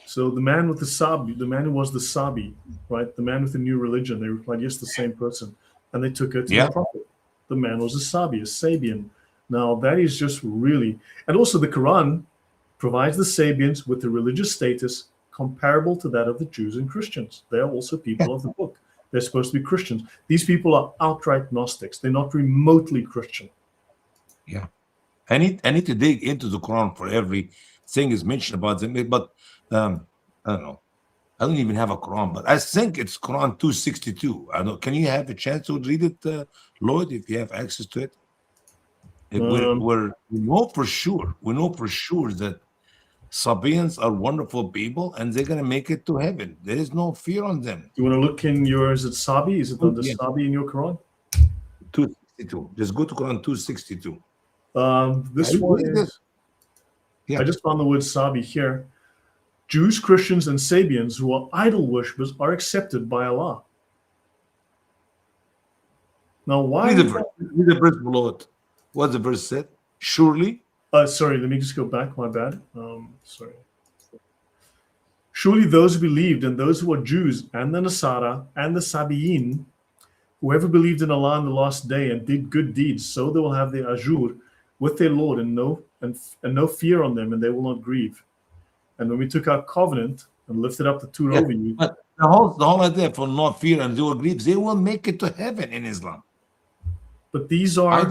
So the man with the Sabi, the man who was the Sabi, right? The man with the new religion. They replied, yes, the same person. And they took her to the Prophet. The man was a Sabi, a Sabian. Now that is just really, and also the Quran provides the Sabians with the religious status comparable to that of the Jews and Christians. They are also people of the book. They're supposed to be Christians. These people are outright Gnostics. They're not remotely Christian. Yeah. I need to dig into the Quran for everything is mentioned about them, but I don't know. I don't even have a Quran, but I think it's Quran 262. I don't. Can you have a chance to read it, Lloyd, if you have access to it? We know for sure. We know for sure that Sabians are wonderful people, and they're gonna make it to heaven. There is no fear on them. Do you want to look in your? Is it Sabi? Is it under Yeah. Sabi in your Quran? 262. Just go to Quran 262. This I one read is. this. Yeah. I just found the word Sabi here. Jews, Christians, and Sabians who are idol worshippers are accepted by Allah. Now, why? Read the verse below it. What the verse said? Surely. Sorry, let me just go back. My bad. Sorry. Surely those who believed and those who are Jews and the Nasara and the Sabiin, whoever believed in Allah on the last day and did good deeds, so they will have their ajur with their Lord and no fear on them, and they will not grieve. And when we took our covenant and lifted up the Torah over you, but the whole idea for no fear and zero grief, they will make it to heaven in Islam. but these are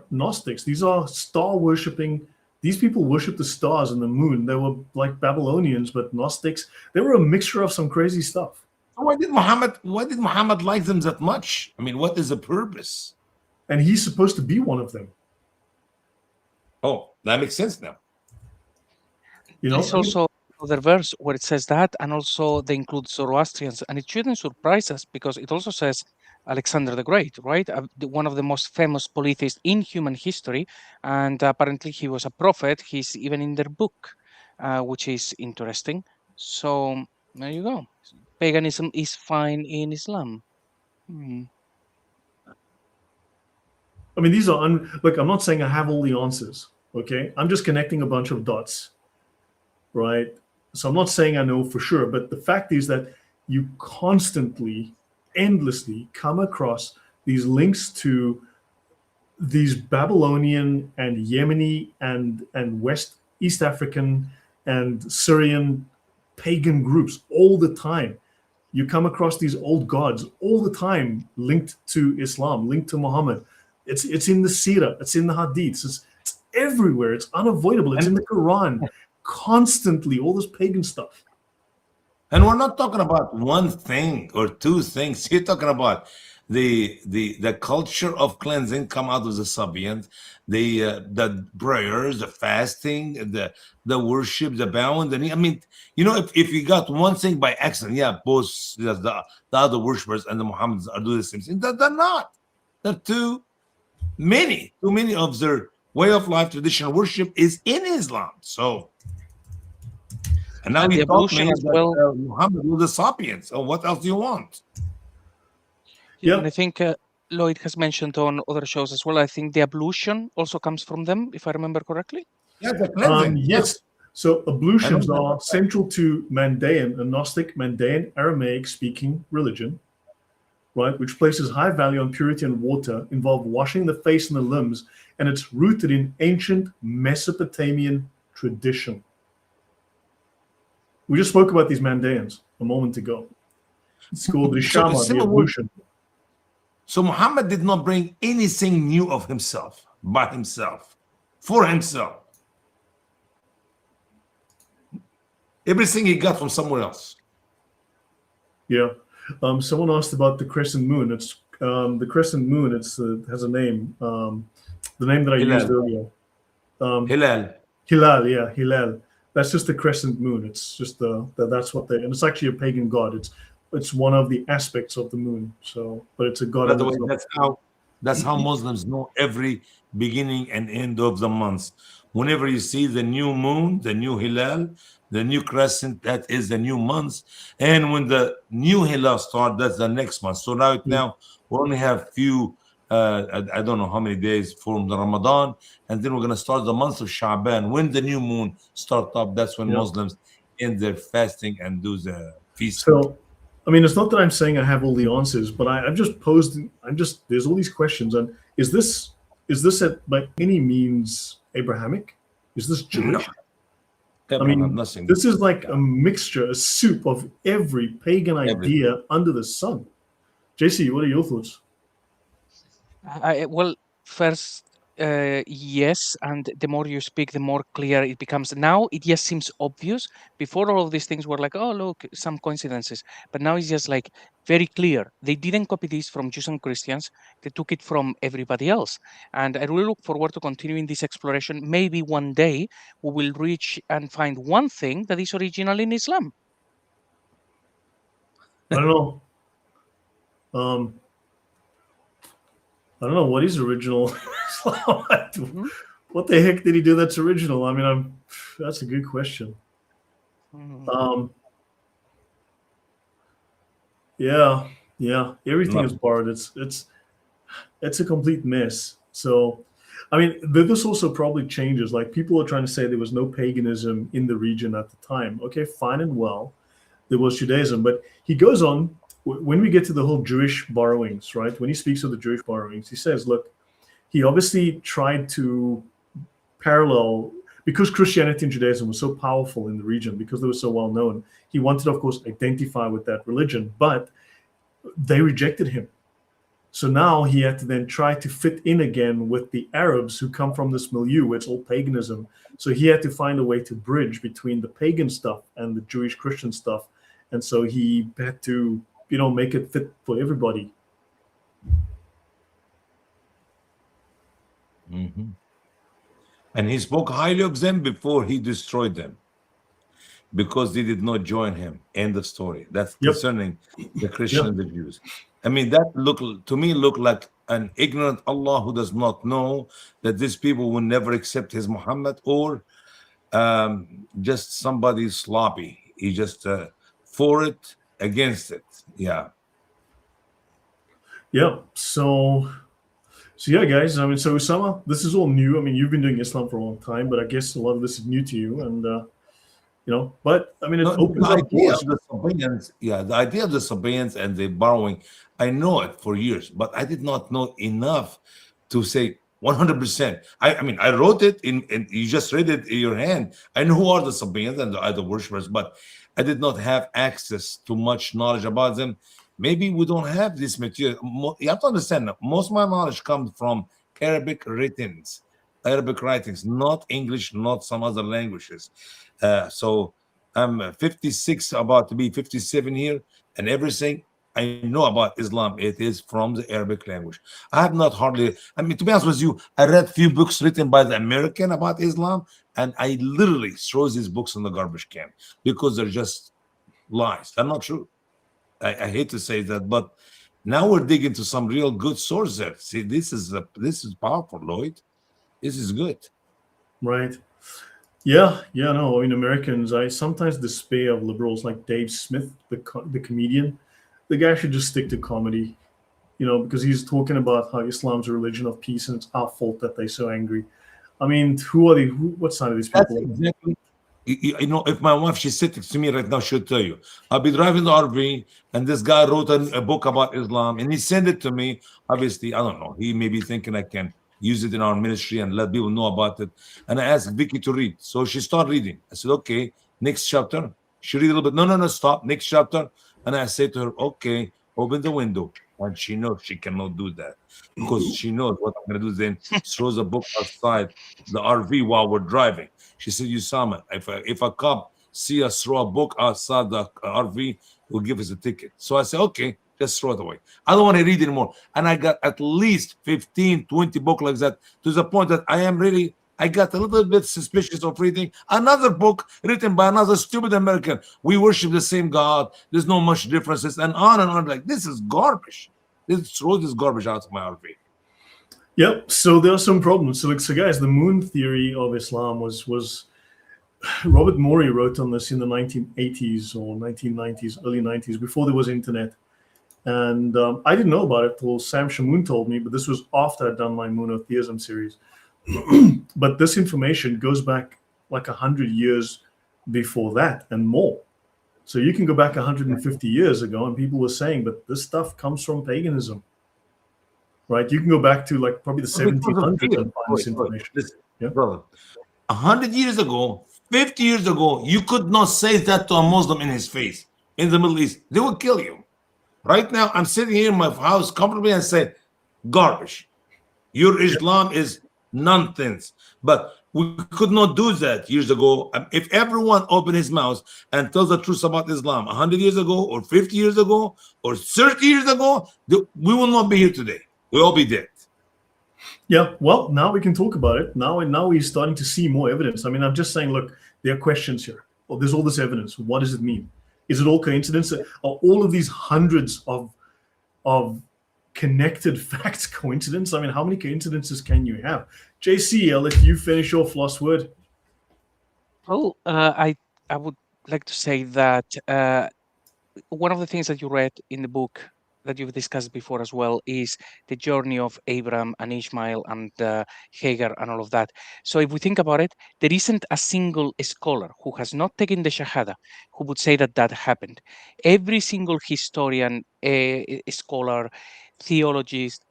Gnostics. These are star worshipping. These people worship the stars and the moon. They were like Babylonians, but Gnostics. They were a mixture of some crazy stuff. Why did Muhammad like them that much? I mean, what is the purpose? And he's supposed to be one of them. Oh, that makes sense now. You know, There's also another verse where it says that, and also they include Zoroastrians, and it shouldn't surprise us because it also says Alexander the Great, right? One of the most famous polytheists in human history, and apparently he was a prophet. He's even in their book, which is interesting. So there you go. Paganism is fine in Islam. I mean, these are look. I'm not saying I have all the answers. Okay, I'm just connecting a bunch of dots, right? So I'm not saying I know for sure, but the fact is that you constantly, endlessly come across these links to these Babylonian and Yemeni and East African and Syrian pagan groups all the time. You come across these old gods all the time linked to Islam, linked to Muhammad. It's in the Sirah, it's in the Hadiths, it's everywhere. It's unavoidable. It's in the Quran. Constantly, all this pagan stuff. And we're not talking about one thing or two things. You're talking about the culture of cleansing come out of the Sabians, the prayers, the fasting, the worship, the bowing. I mean, you know, if you got one thing by accident, yeah, both the other worshippers and the Muhammadans are doing the same thing. They're not. They're too many of their way of life, traditional worship is in Islam. So, and now you talk me that Muhammad was the Sabians. So what else do you want? Yeah, and I think Lloyd has mentioned on other shows as well. I think the ablution also comes from them, if I remember correctly. Yeah, the cleansing. Yes. So ablutions are central to Mandaean, a Gnostic Mandaean Aramaic-speaking religion, right, which places high value on purity and water, involve washing the face and the limbs, and it's rooted in ancient Mesopotamian tradition. We just spoke about these Mandaeans a moment ago. It's called Rishama, the ablution. So Muhammad did not bring anything new of himself, by himself, for himself. Everything he got from somewhere else. Yeah. Someone asked about the crescent moon. It's the crescent moon. It's has a name. The name that I used earlier. Hilal. Hilal. Yeah, Hilal. That's just the crescent moon. It's just that's what and it's actually a pagan god. It's one of the aspects of the moon. So, but it's a god. By the way, that's how Muslims know every beginning and end of the month. Whenever you see the new moon, the new Hilal, the new crescent, that is the new month. And when the new Hilal starts, that's the next month. So right now, we only have few, I don't know how many days from the Ramadan. And then we're going to start the month of Sha'ban. When the new moon starts up, that's when Muslims end their fasting and do the feast. So, I mean, it's not that I'm saying I have all the answers, but I've just posed, there's all these questions. And is this by any means Abrahamic? Is this Jewish? No. I mean, this is like a mixture, a soup of every pagan idea under the sun. JC, what are your thoughts? Well, first, Yes, and the more you speak, the more clear it becomes. Now it just seems obvious. Before, all of these things were like, oh, look, some coincidences. But now it's just like very clear. They didn't copy this from Jews and Christians. They took it from everybody else. And I really look forward to continuing this exploration. Maybe one day we will reach and find one thing that is original in Islam. I don't know. I don't know what is original. Mhm. What the heck did he do that's original? I mean, that's a good question. Mhm. Yeah, everything is No. borrowed. It's a complete mess. So, I mean, this also probably changes. Like people are trying to say there was no paganism in the region at the time. Okay, fine and well, there was Judaism, but he goes on when we get to the whole Jewish borrowings, right? When he speaks of the Jewish borrowings, he says, look, he obviously tried to parallel because Christianity and Judaism was so powerful in the region, because they were so well known. He wanted, of course, identify with that religion, but they rejected him. So now he had to then try to fit in again with the Arabs who come from this milieu where it's all paganism. So he had to find a way to bridge between the pagan stuff and the Jewish Christian stuff. And so he had to, make it fit for everybody. Mhm. And he spoke highly of them before he destroyed them, because they did not join him. End of story. That's Yep. concerning the Christian and the Jews. I mean, that look like an ignorant Allah who does not know that these people will never accept his Muhammad, or just somebody sloppy. He just for it, against it. Yeah. Yeah. So yeah, guys. I mean, so Usama, this is all new. I mean, you've been doing Islam for a long time, but I guess a lot of this is new to you. And but I mean, it No, opens the up idea doors. of the Sabians, the idea of the Sabians and the borrowing, I know it for years, but I did not know enough to say 100%. I mean, I wrote it and you just read it in your hand. I know who are the Sabians and the other worshippers, but I did not have access to much knowledge about them. Maybe we don't have this material. You have to understand that most of my knowledge comes from Arabic writings, not English, not some other languages. So I'm 56, about to be 57 here, and everything I know about Islam, it is from the Arabic language. I have not hardly, I mean, to be honest with you, I read few books written by the American about Islam, and I literally throw these books in the garbage can because they're just lies. They're not true. I hate to say that, but now we're digging to some real good source there. See, this is powerful, Lloyd. This is good. Right. Yeah. No, I mean, Americans, I sometimes despair of liberals like Dave Smith, the comedian. The guy should just stick to comedy, because he's talking about how Islam's a religion of peace and it's our fault that they're so angry. I mean, who are they? What side of these That's people? exactly. If my wife, she's sitting to me right now, she'll tell you. I'll be driving the RV, and this guy wrote a book about Islam, and he sent it to me. Obviously, I don't know. He may be thinking I can use it in our ministry and let people know about it. And I asked Vicky to read. So she started reading. I said, okay, next chapter. She read a little bit. No, stop. Next chapter. And I said to her, okay, open the window. And she knows she cannot do that because she knows what I'm going to do then. Throws a book outside the RV while we're driving. She said, Usama, if a cop see us throw a book outside the RV, will give us a ticket. So I said, okay, just throw it away. I don't want to read anymore. And I got at least 15, 20 books like that, to the point that I got a little bit suspicious of reading another book written by another stupid American. We worship the same God. There's no much differences, and on and on. Like, this is garbage. Throw this garbage out of my RV. Yep. So there are some problems. So guys, the moon theory of Islam was Robert Morey wrote on this in the 1980s or 1990s, early 90s, before there was internet. And I didn't know about it till Sam Shamoon told me, but this was after I'd done my monotheism series. But this information goes back like 100 years before that and more. So you can go back 150 years ago and people were saying, but this stuff comes from paganism. Right, you can go back to like probably the 1700s and find this information. Listen, brother, 100 years ago, 50 years ago, you could not say that to a Muslim in his face in the Middle East. They will kill you. Right now, I'm sitting here in my house comfortably and say, garbage. Your Islam is nonsense. But we could not do that years ago. If everyone opened his mouth and tells the truth about Islam 100 years ago, or 50 years ago, or 30 years ago, we will not be here today. We'll all be dead. Yeah, well, now we can talk about it. Now we're starting to see more evidence. I mean, I'm just saying, look, there are questions here. Well, there's all this evidence. What does it mean? Is it all coincidence? Are all of these hundreds of connected facts coincidence? I mean, how many coincidences can you have? JC, I'll let you finish your last word. Well, I would like to say that one of the things that you read in the book that you've discussed before as well is the journey of Abraham and Ishmael and Hagar and all of that. So if we think about it, there isn't a single scholar who has not taken the Shahada who would say that that happened. Every single historian, scholar, theologist,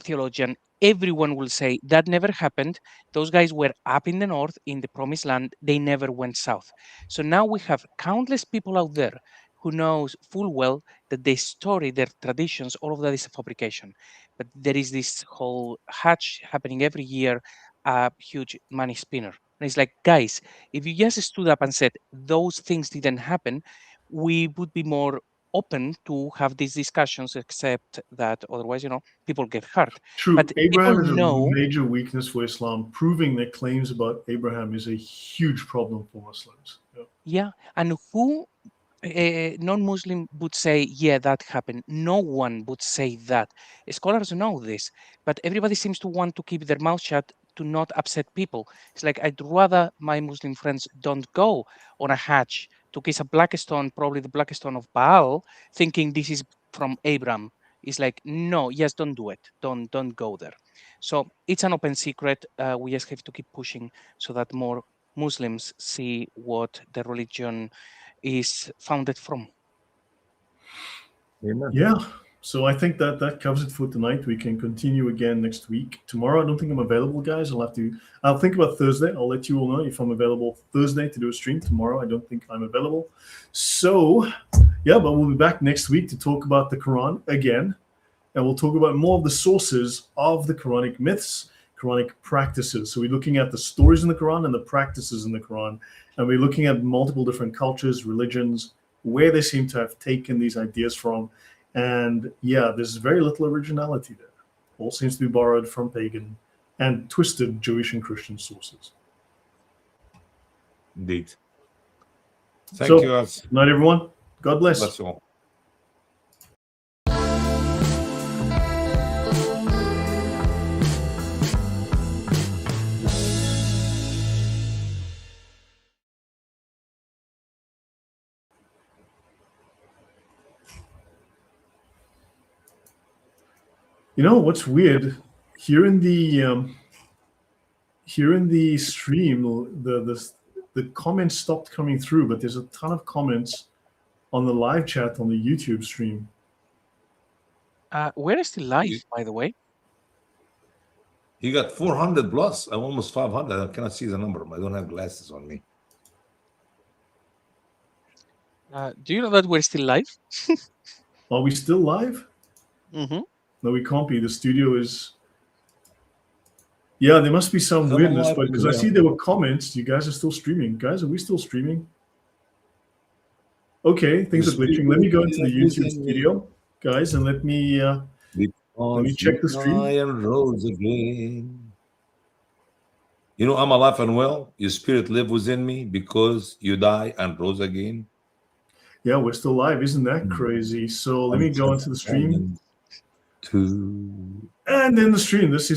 theologian, everyone will say that never happened. Those guys were up in the north in the promised land. They never went south. So now we have countless people out there who knows full well that their story, their traditions, all of that is a fabrication. But there is this whole hatch happening every year, a huge money spinner. And it's like, guys, if you just stood up and said those things didn't happen, we would be more open to have these discussions, except that otherwise, people get hurt. True. But Abraham is people know, a major weakness for Islam. Proving their claims about Abraham is a huge problem for Muslims. yeah, and who non-Muslim would say, yeah, that happened. No one would say that. Scholars know this, but everybody seems to want to keep their mouth shut to not upset people. It's like, I'd rather my Muslim friends don't go on a Hajj to kiss a black stone, probably the black stone of Baal, thinking this is from Abraham. It's like, no, yes, don't do it. Don't go there. So it's an open secret. We just have to keep pushing so that more Muslims see what the religion is founded from. Amen. Yeah. So I think that covers it for tonight. We can continue again next week. Tomorrow, I don't think I'm available, guys. I'll think about Thursday. I'll let you all know if I'm available Thursday to do a stream. Tomorrow, I don't think I'm available. So, yeah, but we'll be back next week to talk about the Quran again. And we'll talk about more of the sources of the Quranic myths, Quranic practices. So we're looking at the stories in the Quran and the practices in the Quran. And we're looking at multiple different cultures, religions, where they seem to have taken these ideas from. And yeah, there's very little originality there. All seems to be borrowed from pagan and twisted Jewish and Christian sources. Indeed. Thank you. Good night, everyone. God bless. Bless you all. You know what's weird? Here in the stream, the comments stopped coming through, but there's a ton of comments on the live chat on the YouTube stream. Where is the live, by the way? He got 400 plus. I'm almost 500. I cannot see the number. I don't have glasses on me. Do you know that we're still live? Are we still live? Mm-hmm. No, we can't be. The studio is. Yeah, there must be some weirdness, but because I see there were comments. You guys are still streaming. Guys, are we still streaming? Okay, things are glitching. Let me go into the YouTube studio, guys, and let me check the stream. And rose again. You know, I'm alive and well. Your spirit live within me because you die and rose again. Yeah, we're still live. Isn't that crazy? So let me go into the stream. And then the stream. This is